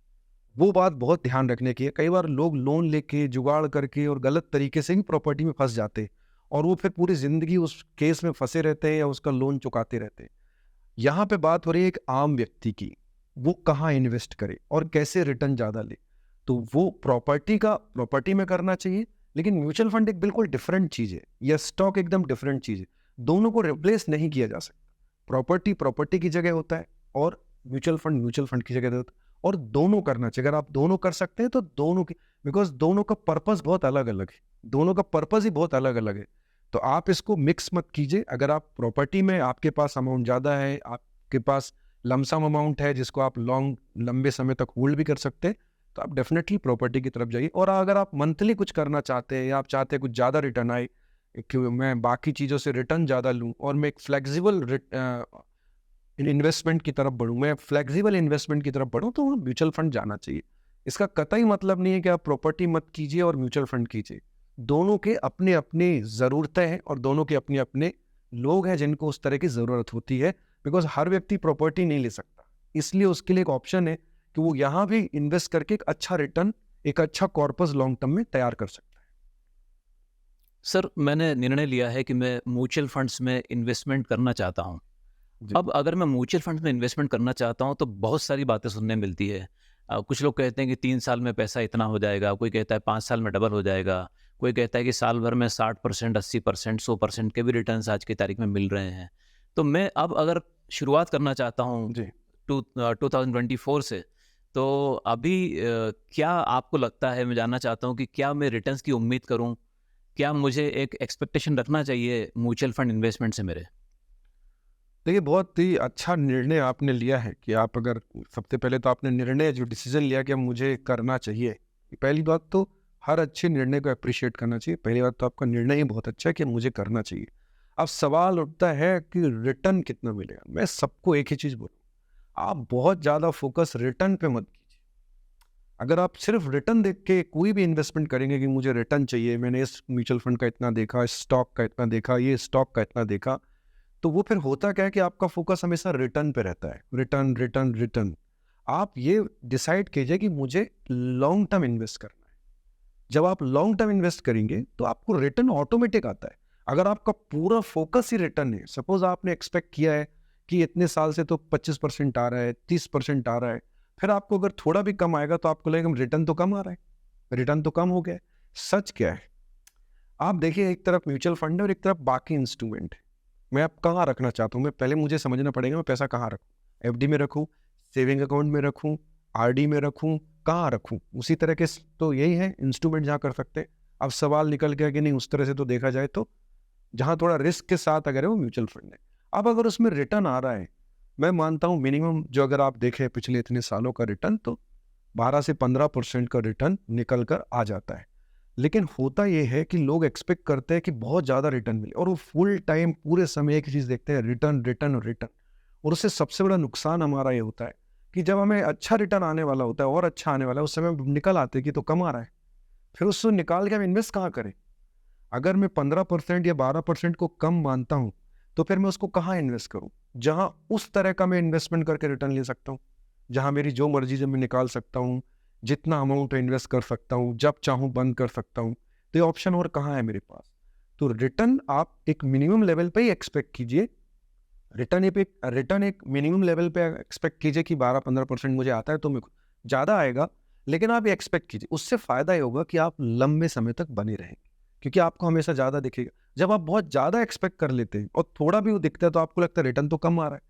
वो बात बहुत ध्यान रखने की है। कई बार लोग लोन लेके, जुगाड़ करके और गलत तरीके से ही प्रॉपर्टी में फंस जाते हैं और वो फिर पूरी ज़िंदगी उस केस में फंसे रहते हैं या उसका लोन चुकाते रहते हैं। यहाँ पे बात हो रही है एक आम व्यक्ति की, वो कहाँ इन्वेस्ट करे और कैसे रिटर्न ज़्यादा ले। तो वो प्रॉपर्टी में करना चाहिए, लेकिन म्यूचुअल फंड एक बिल्कुल डिफरेंट चीज़ है या स्टॉक एकदम डिफरेंट चीज़ है। दोनों को रिप्लेस नहीं किया जा सकता। प्रॉपर्टी की जगह होता है और म्यूचुअल फंड की जगह होता है, और दोनों करना चाहिए। अगर आप दोनों कर सकते हैं तो दोनों की, बिकॉज दोनों का पर्पस बहुत अलग अलग है, दोनों का पर्पस ही बहुत अलग अलग है। तो आप इसको मिक्स मत कीजिए। अगर आप प्रॉपर्टी में आपके पास अमाउंट ज़्यादा है, आपके पास लमसम अमाउंट है जिसको आप लंबे समय तक होल्ड भी कर सकते हैं, तो आप डेफिनेटली प्रॉपर्टी की तरफ जाइए। और अगर आप मंथली कुछ करना चाहते हैं या आप चाहते हैं कुछ ज़्यादा रिटर्न आए, कि मैं बाकी चीज़ों से रिटर्न ज़्यादा लूँ और मैं एक फ्लेक्सिबल इन्वेस्टमेंट की तरफ बढ़ूँ, तो म्यूचुअल फंड जाना चाहिए। इसका कतई मतलब नहीं है कि आप प्रॉपर्टी मत कीजिए और म्यूचुअल फंड कीजिए। दोनों के अपने अपने ज़रूरतें हैं और दोनों के अपने अपने लोग हैं जिनको उस तरह की ज़रूरत होती है। बिकॉज हर व्यक्ति प्रॉपर्टी नहीं ले सकता, इसलिए उसके लिए एक ऑप्शन है कि वो यहाँ भी इन्वेस्ट करके एक अच्छा रिटर्न, एक अच्छा कॉर्पस लॉन्ग टर्म में तैयार कर सकता है। सर, मैंने निर्णय लिया है कि मैं म्यूचुअल फंड्स में इन्वेस्टमेंट करना चाहता हूँ। अब अगर मैं म्यूचुअल फंड में इन्वेस्टमेंट करना चाहता हूँ तो बहुत सारी बातें सुनने मिलती है। कुछ लोग कहते हैं कि 3 साल में पैसा इतना हो जाएगा, कोई कहता है 5 साल में डबल हो जाएगा, कोई कहता है कि साल भर में 60%, 80%, 100% के भी रिटर्न्स आज की तारीख में मिल रहे हैं। तो मैं अब अगर शुरुआत करना चाहता हूँ 2024 से, तो अभी क्या आपको लगता है, मैं जानना चाहता हूँ कि क्या मैं रिटर्न्स की उम्मीद करूँ? क्या मुझे एक एक्सपेक्टेशन रखना चाहिए म्यूचुअल फंड इन्वेस्टमेंट से मेरे? देखिए, बहुत ही अच्छा निर्णय आपने लिया है कि आप अगर सबसे पहले तो आपने डिसीजन लिया कि अब मुझे करना चाहिए। पहली बात तो हर अच्छे निर्णय को अप्रिशिएट करना चाहिए। पहली बात तो आपका निर्णय ही बहुत अच्छा है कि मुझे करना चाहिए। अब सवाल उठता है कि रिटर्न कितना मिलेगा। मैं सबको एक ही चीज़ बोलूँ, आप बहुत ज़्यादा फोकस रिटर्न पे मत कीजिए। अगर आप सिर्फ रिटर्न देख के कोई भी इन्वेस्टमेंट करेंगे कि मुझे रिटर्न चाहिए, मैंने इस म्यूचुअल फंड का इतना देखा, इस स्टॉक का इतना देखा, ये स्टॉक का इतना देखा, तो वो फिर होता क्या है कि आपका फोकस हमेशा रिटर्न पे रहता है। रिटर्न। आप ये डिसाइड कीजिए कि मुझे लॉन्ग टर्म इन्वेस्ट करना है। जब आप लॉन्ग टर्म इन्वेस्ट करेंगे तो आपको रिटर्न ऑटोमेटिक आता है। अगर आपका पूरा फोकस ही रिटर्न है, सपोज आपने एक्सपेक्ट किया है कि इतने साल से तो 25% आ रहा है, 30% आ रहा है, फिर आपको अगर थोड़ा भी कम आएगा तो आपको लगेगा रिटर्न तो कम आ रहा है, रिटर्न तो कम हो गया है। सच क्या है, आप देखिए, एक तरफ म्यूचुअल फंड है और एक तरफ बाकी इंस्ट्रूमेंट है। मैं अब कहाँ रखना चाहता हूँ, मैं पहले मुझे समझना पड़ेगा मैं पैसा कहाँ रखूँ, एफडी में रखूँ, सेविंग अकाउंट में रखूँ, आरडी में रखूँ, कहाँ रखूँ। उसी तरह के तो यही है इंस्ट्रूमेंट जहाँ कर सकते हैं। अब सवाल निकल गया कि नहीं, उस तरह से तो देखा जाए तो जहाँ थोड़ा रिस्क के साथ अगर है वो म्यूचुअल फंड है। अब अगर उसमें रिटर्न आ रहा है, मैं मानता हूँ मिनिमम जो अगर आप देखें पिछले इतने सालों का रिटर्न, तो 12 से 15% का रिटर्न निकल कर आ जाता है। लेकिन होता ये है कि लोग एक्सपेक्ट करते हैं कि बहुत ज़्यादा रिटर्न मिले और वो फुल टाइम पूरे समय एक ही चीज़ देखते हैं, रिटर्न रिटर्न और रिटर्न। और उससे सबसे बड़ा नुकसान हमारा ये होता है कि जब हमें अच्छा रिटर्न आने वाला होता है और अच्छा आने वाला है, उस समय हम निकल आते हैं कि तो कम आ रहा है, फिर उसको निकाल के हम इन्वेस्ट कहाँ करें। अगर मैं 15% या 12% को कम मानता हूँ तो फिर मैं उसको कहाँ इन्वेस्ट करूँ, जहाँ उस तरह का मैं इन्वेस्टमेंट करके रिटर्न ले सकता हूँ, जहाँ मेरी जो मर्जी से मैं निकाल सकता हूँ, जितना अमाउंट इन्वेस्ट कर सकता हूँ, जब चाहूँ बंद कर सकता हूँ। तो ये ऑप्शन और कहाँ है मेरे पास। तो रिटर्न आप एक मिनिमम लेवल पे ही एक्सपेक्ट कीजिए, रिटर्न एक मिनिमम लेवल पे एक्सपेक्ट कीजिए कि 12-15% मुझे आता है तो मैं ज़्यादा आएगा, लेकिन आप ये एक्सपेक्ट कीजिए, उससे फ़ायदा ये होगा कि आप लंबे समय तक बने रहेंगे, क्योंकि आपको हमेशा ज़्यादा दिखेगा। जब आप बहुत ज़्यादा एक्सपेक्ट कर लेते हैं और थोड़ा भी वो दिखता है तो आपको लगता है रिटर्न तो कम आ रहा है।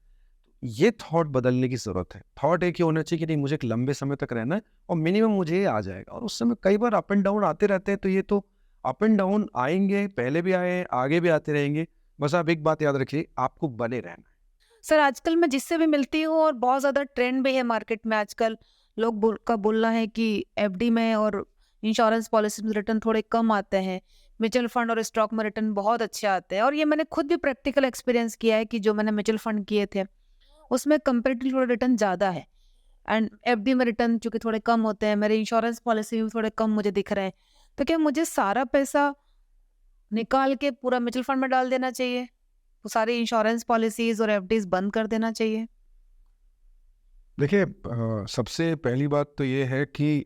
ये थॉट बदलने की ज़रूरत है। थॉट एक ही होना चाहिए कि नहीं, मुझे एक लंबे समय तक रहना है और मिनिमम मुझे ये आ जाएगा। और उस समय कई बार अप एंड डाउन आते रहते हैं, तो ये तो अप एंड डाउन आएंगे, पहले भी आए, आगे भी आते रहेंगे। बस आप एक बात याद रखिए, आपको बने रहना है। सर आजकल मैं जिससे भी मिलती हूँ और बहुत ज़्यादा ट्रेंड भी है मार्केट में आजकल, लोग बोलना है कि एफडी में और इंश्योरेंस पॉलिसी में रिटर्न थोड़े कम आते हैं, म्यूचुअल फंड और स्टॉक में रिटर्न बहुत अच्छे आते हैं। और ये मैंने खुद भी प्रैक्टिकल एक्सपीरियंस किया है कि जो मैंने म्यूचुअल फंड किए थे उसमें कंपेरेटिवली थोड़ा रिटर्न ज़्यादा है, एंड एफडी में रिटर्न चूंकि थोड़े कम होते हैं, मेरे इंश्योरेंस पॉलिसी में थोड़े कम मुझे दिख रहे हैं। तो क्या मुझे सारा पैसा निकाल के पूरा म्यूचुअल फंड में डाल देना चाहिए, वो सारी इंश्योरेंस पॉलिसीज और एफडीज बंद कर देना चाहिए? देखिए, सबसे पहली बात तो ये है कि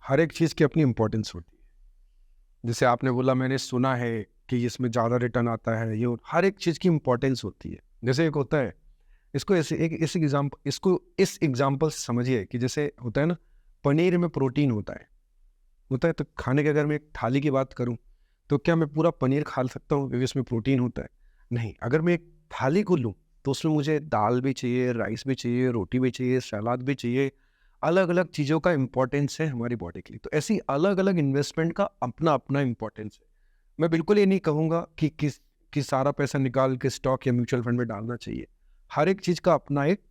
हर एक चीज़ की अपनी इम्पोर्टेंस होती है। जैसे आपने बोला, मैंने सुना है कि इसमें ज़्यादा रिटर्न आता है, ये हर एक चीज़ की इम्पोर्टेंस होती है। जैसे एक होता है, इसको ऐसे एक इस एग्जाम्पल से समझिए कि जैसे होता है ना, पनीर में प्रोटीन होता है। तो खाने की अगर मैं एक थाली की बात करूं, तो क्या मैं पूरा पनीर खा सकता हूं क्योंकि इसमें प्रोटीन होता है? नहीं। अगर मैं एक थाली को लूं तो उसमें मुझे दाल भी चाहिए, राइस भी चाहिए, रोटी भी चाहिए, सलाद भी चाहिए। अलग अलग चीज़ों का इम्पोर्टेंस है हमारी बॉडी के लिए। तो ऐसी अलग अलग इन्वेस्टमेंट का अपना अपना इम्पोर्टेंस है। मैं बिल्कुल ये नहीं कहूँगा कि सारा पैसा निकाल के स्टॉक या म्यूचुअल फंड में डालना चाहिए। हर एक चीज़ का अपना एक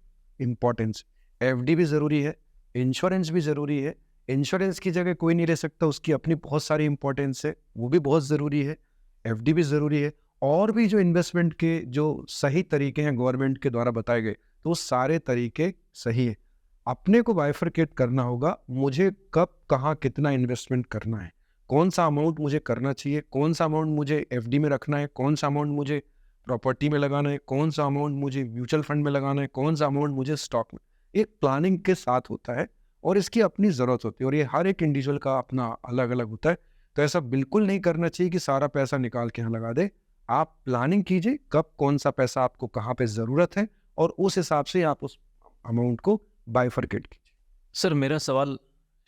इम्पोर्टेंस। एफडी भी ज़रूरी है, इंश्योरेंस भी ज़रूरी है। इंश्योरेंस की जगह कोई नहीं रह सकता, उसकी अपनी बहुत सारी इंपॉर्टेंस है, वो भी बहुत ज़रूरी है। एफडी भी ज़रूरी है। और भी जो इन्वेस्टमेंट के जो सही तरीके हैं गवर्नमेंट के द्वारा बताए गए, तो वो सारे तरीके सही है। अपने को बाइफरकेट करना होगा, मुझे कब कहाँ कितना इन्वेस्टमेंट करना है, कौन सा अमाउंट मुझे करना चाहिए, कौन सा अमाउंट मुझे एफडी में रखना है, कौन सा अमाउंट मुझे प्रॉपर्टी में लगाना है, कौन सा अमाउंट मुझे म्यूचुअल फंड में लगाना है, कौन सा अमाउंट मुझे स्टॉक में। एक प्लानिंग के साथ होता है और इसकी अपनी ज़रूरत होती है, और ये हर एक इंडिविजुअल का अपना अलग अलग होता है। तो ऐसा बिल्कुल नहीं करना चाहिए कि सारा पैसा निकाल के यहाँ लगा दे। आप प्लानिंग कीजिए कब कौन सा पैसा आपको कहाँ पे ज़रूरत है, और उस हिसाब से आप उस अमाउंट को बाइफरकेट कीजिए। सर मेरा सवाल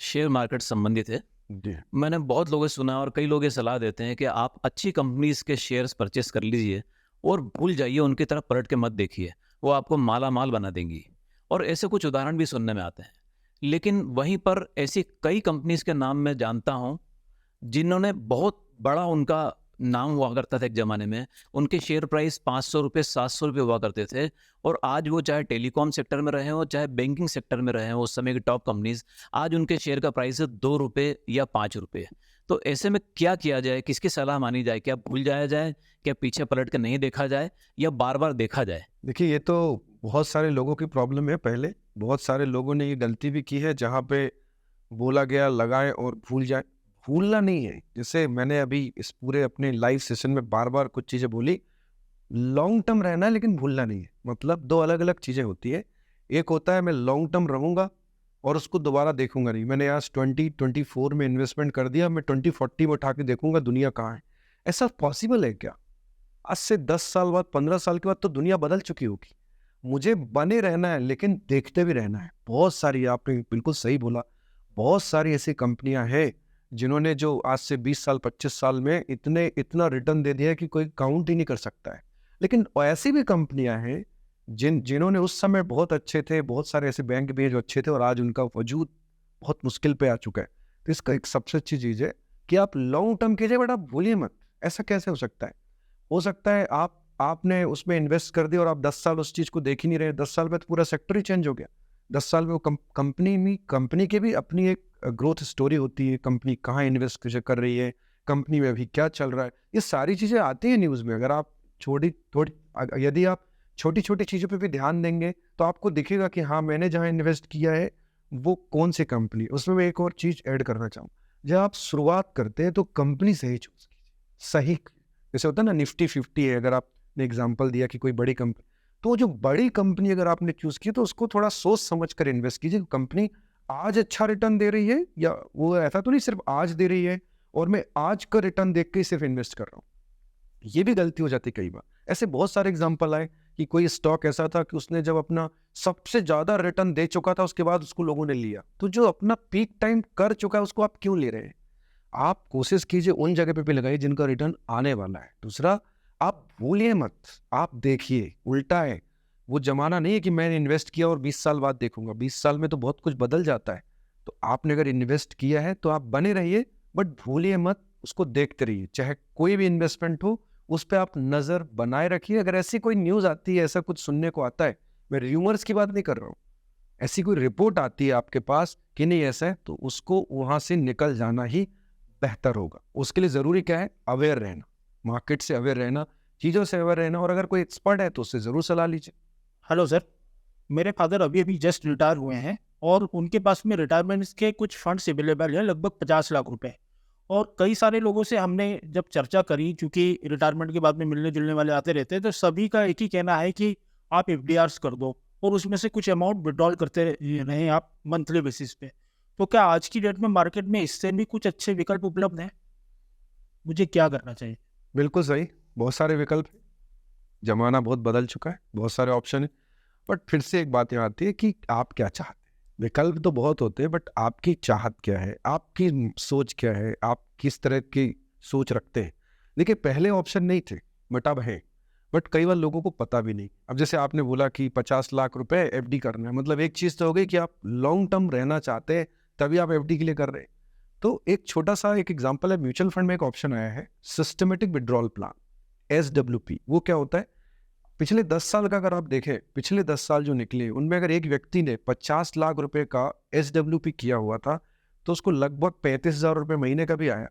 शेयर मार्केट संबंधित है। जी। मैंने बहुत लोगों से सुना और कई लोग ये सलाह देते हैं कि आप अच्छी कंपनीज के शेयर्स परचेस कर लीजिए और भूल जाइए, उनकी तरफ पलट के मत देखिए, वो आपको माला माल बना देंगी। और ऐसे कुछ उदाहरण भी सुनने में आते हैं। लेकिन वहीं पर ऐसी कई कंपनीज के नाम मैं जानता हूं जिन्होंने बहुत बड़ा उनका नाम हुआ करता था एक ज़माने में, उनके शेयर प्राइस 500 रुपये 700 रुपये हुआ करते थे, और आज वो चाहे टेलीकॉम सेक्टर में रहे हो चाहे बैंकिंग सेक्टर में रहे हो, उस समय की टॉप कंपनीज, आज उनके शेयर का प्राइस है 2 रुपये या 5 रुपये। तो ऐसे में क्या किया जाए, किसकी सलाह मानी जाए? क्या भूल जाया जाए, क्या पीछे पलट के नहीं देखा जाए, या बार बार देखा जाए? देखिए, ये तो बहुत सारे लोगों की प्रॉब्लम है। पहले बहुत सारे लोगों ने ये गलती भी की है, जहाँ पे बोला गया लगाए और भूल जाए। भूलना नहीं है। जैसे मैंने अभी इस पूरे अपने लाइव सेशन में बार बार कुछ चीज़ें बोली, लॉन्ग टर्म रहना है लेकिन भूलना नहीं है। मतलब दो अलग अलग चीज़ें होती है। एक होता है मैं लॉन्ग टर्म रहूँगा और उसको दोबारा देखूंगा नहीं। मैंने आज 2024 में इन्वेस्टमेंट कर दिया, मैं 2040 में उठा के देखूंगा दुनिया कहाँ है। ऐसा पॉसिबल है क्या? आज से 10 साल बाद, 15 साल के बाद तो दुनिया बदल चुकी होगी। मुझे बने रहना है लेकिन देखते भी रहना है। बहुत सारी, आपने बिल्कुल सही बोला, बहुत सारी ऐसी कंपनियां हैं जिन्होंने जो आज से 20 साल 25 साल में इतना रिटर्न दे दिया है कि कोई काउंट ही नहीं कर सकता है। लेकिन ऐसी भी कंपनियां हैं जिन्होंने उस समय बहुत अच्छे थे, बहुत सारे ऐसे बैंक भी हैं जो अच्छे थे और आज उनका वजूद बहुत मुश्किल पे आ चुका है। तो इसका एक सबसे अच्छी चीज़ है कि आप लॉन्ग टर्म कीजिए बट आप भूलिए मत। ऐसा कैसे हो सकता है? हो सकता है आपने उसमें इन्वेस्ट कर दिया और आप 10 साल उस चीज़ को देख ही नहीं रहे। 10 साल में तो पूरा सेक्टर ही चेंज हो गया। 10 साल में वो कंपनी की भी अपनी एक ग्रोथ स्टोरी होती है। कंपनी कहाँ इन्वेस्ट कर रही है, कंपनी में अभी क्या चल रहा है, ये सारी चीज़ें आती हैं न्यूज़ में। अगर आप यदि आप छोटी छोटी चीज़ों पे भी ध्यान देंगे तो आपको दिखेगा कि हाँ, मैंने जहाँ इन्वेस्ट किया है वो कौन सी कंपनी। उसमें मैं एक और चीज़ ऐड करना चाहूँ, जब आप शुरुआत करते हैं तो कंपनी सही चूज कीजिए। सही, जैसे होता है ना निफ्टी 50 है, अगर आपने एग्जांपल दिया कि कोई बड़ी कंपनी, तो जो बड़ी कंपनी अगर आपने चूज की तो उसको थोड़ा सोच समझ कर इन्वेस्ट कीजिए। कंपनी आज अच्छा रिटर्न दे रही है, या वो ऐसा तो नहीं सिर्फ आज दे रही है और मैं आज का रिटर्न देख के ही सिर्फ इन्वेस्ट कर रहा हूँ। ये भी गलती हो जाती है कई बार। ऐसे बहुत सारे एग्जाम्पल आए कि कोई स्टॉक ऐसा था कि उसने जब अपना सबसे ज्यादा रिटर्न दे चुका था उसके बाद उसको लोगों ने लिया। तो जो अपना पीक टाइम कर चुका है उसको आप क्यों ले रहे हैं? आप कोशिश कीजिए उन जगह पे भी लगाइए जिनका रिटर्न आने वाला है। दूसरा, आप भूलिए मत, आप देखिए उल्टा है। वो जमाना नहीं है कि मैंने इन्वेस्ट किया और 20 साल बाद देखूंगा। 20 साल में तो बहुत कुछ बदल जाता है। तो आपने अगर इन्वेस्ट किया है तो आप बने रहिए, बट भूलिए मत, उसको देखते रहिए। चाहे कोई भी इन्वेस्टमेंट हो उस पर आप नजर बनाए रखिए। अगर ऐसी कोई न्यूज आती है, ऐसा कुछ सुनने को आता है, मैं र्यूमर्स की बात नहीं कर रहा हूँ, ऐसी कोई रिपोर्ट आती है आपके पास कि नहीं ऐसा है, तो उसको वहां से निकल जाना ही बेहतर होगा। उसके लिए जरूरी क्या है? अवेयर रहना, मार्केट से अवेयर रहना, चीजों से अवेयर रहना। और अगर कोई एक्सपर्ट है तो उससे जरूर सलाह लीजिए। हेलो सर, मेरे फादर अभी अभी जस्ट रिटायर हुए हैं और उनके पास में रिटायरमेंट के कुछ फंड्स अवेलेबल हैं, लगभग 50 लाख रुपए। और कई सारे लोगों से हमने जब चर्चा करी, क्योंकि रिटायरमेंट के बाद में मिलने जुलने वाले आते रहते हैं, तो सभी का एक ही कहना है कि आप एफडीआर्स कर दो और उसमें से कुछ अमाउंट विड्रॉल करते रहें आप मंथली बेसिस पे। तो क्या आज की डेट में मार्केट में इससे भी कुछ अच्छे विकल्प उपलब्ध हैं? मुझे क्या करना चाहिए? बिल्कुल सही, बहुत सारे विकल्प हैं। जमाना बहुत बदल चुका है, बहुत सारे ऑप्शन है। बट फिर से एक बात यहाँ आती है कि आप क्या चाहते हैं। विकल्प तो बहुत होते हैं, बट आपकी चाहत क्या है, आपकी सोच क्या है, आप किस तरह की सोच रखते हैं। देखिए, पहले ऑप्शन नहीं थे बट अब है, बट कई बार लोगों को पता भी नहीं। अब जैसे आपने बोला कि 50 लाख रुपए एफडी करना है, मतलब एक चीज़ तो हो गई कि आप लॉन्ग टर्म रहना चाहते हैं, तभी आप एफडी के लिए कर रहे हैं। तो एक छोटा सा एक एग्जांपल है, म्यूचुअल फंड में एक ऑप्शन आया है सिस्टमेटिक विड्रॉल प्लान, SWP। वो क्या होता है? पिछले 10 साल का अगर आप देखें, पिछले 10 साल जो निकले उनमें अगर एक व्यक्ति ने 50 लाख रुपए का SWP किया हुआ था तो उसको लगभग 35,000 रुपये महीने का भी आया।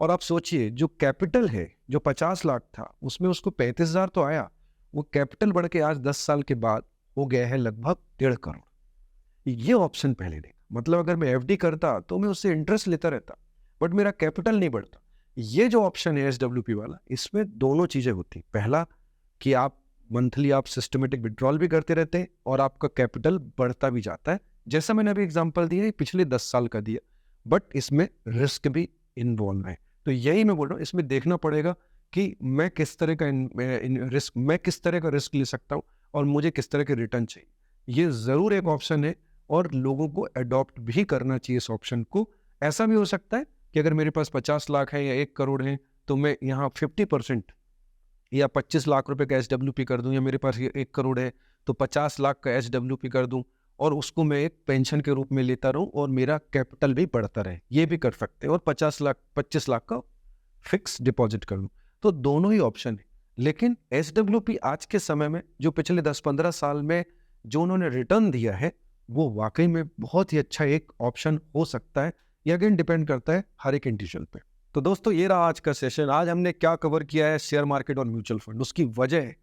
और आप सोचिए, जो कैपिटल है, जो 50 लाख था उसमें उसको 35,000 तो आया, वो कैपिटल बढ़ के आज 10 साल के बाद हो गया है लगभग 1.5 करोड़। ये ऑप्शन पहले नहीं, मतलब अगर मैं एफडी करता तो मैं उससे इंटरेस्ट लेता रहता, बट मेरा कैपिटल नहीं बढ़ता। ये जो ऑप्शन है SWP वाला, इसमें दोनों चीजें होती। पहला कि आप मंथली आप सिस्टमेटिक विड्रॉल भी करते रहते हैं और आपका कैपिटल बढ़ता भी जाता है, जैसा मैंने अभी एग्जांपल दिया, पिछले 10 साल का दिया, बट इसमें रिस्क भी इन्वॉल्व है। तो यही मैं बोल रहा हूँ, इसमें देखना पड़ेगा कि मैं किस तरह का रिस्क ले सकता हूँ और मुझे किस तरह के रिटर्न चाहिए। ये जरूर एक ऑप्शन है और लोगों को अडॉप्ट भी करना चाहिए इस ऑप्शन को। ऐसा भी हो सकता है कि अगर मेरे पास 50 लाख है या 1 करोड़ है तो मैं यहाँ 50% या 25 लाख रुपए का SWP कर दूं, या मेरे पास 1 करोड़ है तो 50 लाख का SWP कर दूं और उसको मैं एक पेंशन के रूप में लेता रहूं और मेरा कैपिटल भी बढ़ता रहे। ये भी कर सकते हैं। और 25 लाख का फिक्स डिपॉजिट कर दूं। तो दोनों ही ऑप्शन है। लेकिन SWP आज के समय में जो पिछले 10-15 साल में जो उन्होंने रिटर्न दिया है, वो वाकई में बहुत ही अच्छा एक ऑप्शन हो सकता है। ये अगेन डिपेंड करता है हर एक इंडिविजुअल पे। तो दोस्तों, ये रहा आज का सेशन। आज हमने क्या कवर किया है, शेयर मार्केट और म्यूचुअल फंड। उसकी वजह है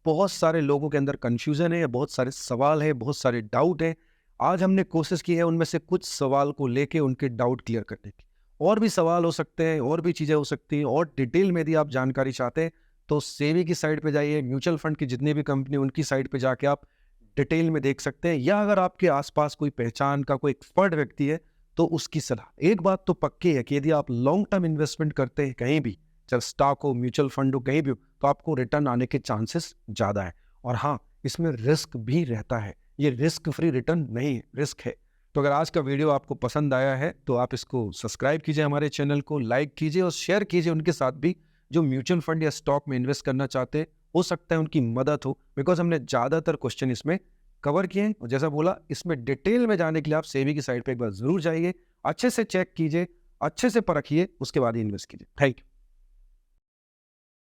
बहुत सारे लोगों के अंदर कंफ्यूजन है, बहुत सारे सवाल है, बहुत सारे डाउट है। आज हमने कोशिश की है उनमें से कुछ सवाल को लेके उनके डाउट क्लियर करने की। और भी सवाल हो सकते हैं, और भी चीज़ें हो सकती हैं, और डिटेल में यदि आप जानकारी चाहते हैं तो सेबी की साइट पे जाइए, म्यूचुअल फंड की जितनी भी कंपनी उनकी साइट पे जाके आप डिटेल में देख सकते हैं। या अगर आपके आसपास कोई पहचान का कोई एक्सपर्ट व्यक्ति है तो उसकी सलाह। एक बात तो पक्की है कि यदि आप लॉन्ग टर्म इन्वेस्टमेंट करते हैं कहीं भी, चाहे स्टॉक हो, म्यूचुअल फंड हो, कहीं भी हो, तो आपको रिटर्न आने के चांसेस ज़्यादा है। और हाँ, इसमें रिस्क भी रहता है। ये रिस्क फ्री रिटर्न नहीं है, रिस्क है। तो अगर आज का वीडियो आपको पसंद आया है तो आप इसको सब्सक्राइब कीजिए, हमारे चैनल को लाइक कीजिए और शेयर कीजिए उनके साथ भी जो म्यूचुअल फंड या स्टॉक में इन्वेस्ट करना चाहते हैं हो सकता है उनकी मदद हो, बिकॉज हमने ज़्यादातर क्वेश्चन इसमें कवर किए हैं। और जैसा बोला, इसमें डिटेल में जाने के लिए आप सेबी की साइट पे एक बार ज़रूर जाइए, अच्छे से चेक कीजिए, अच्छे से परखिए, उसके बाद ही इन्वेस्ट कीजिए। Thank you.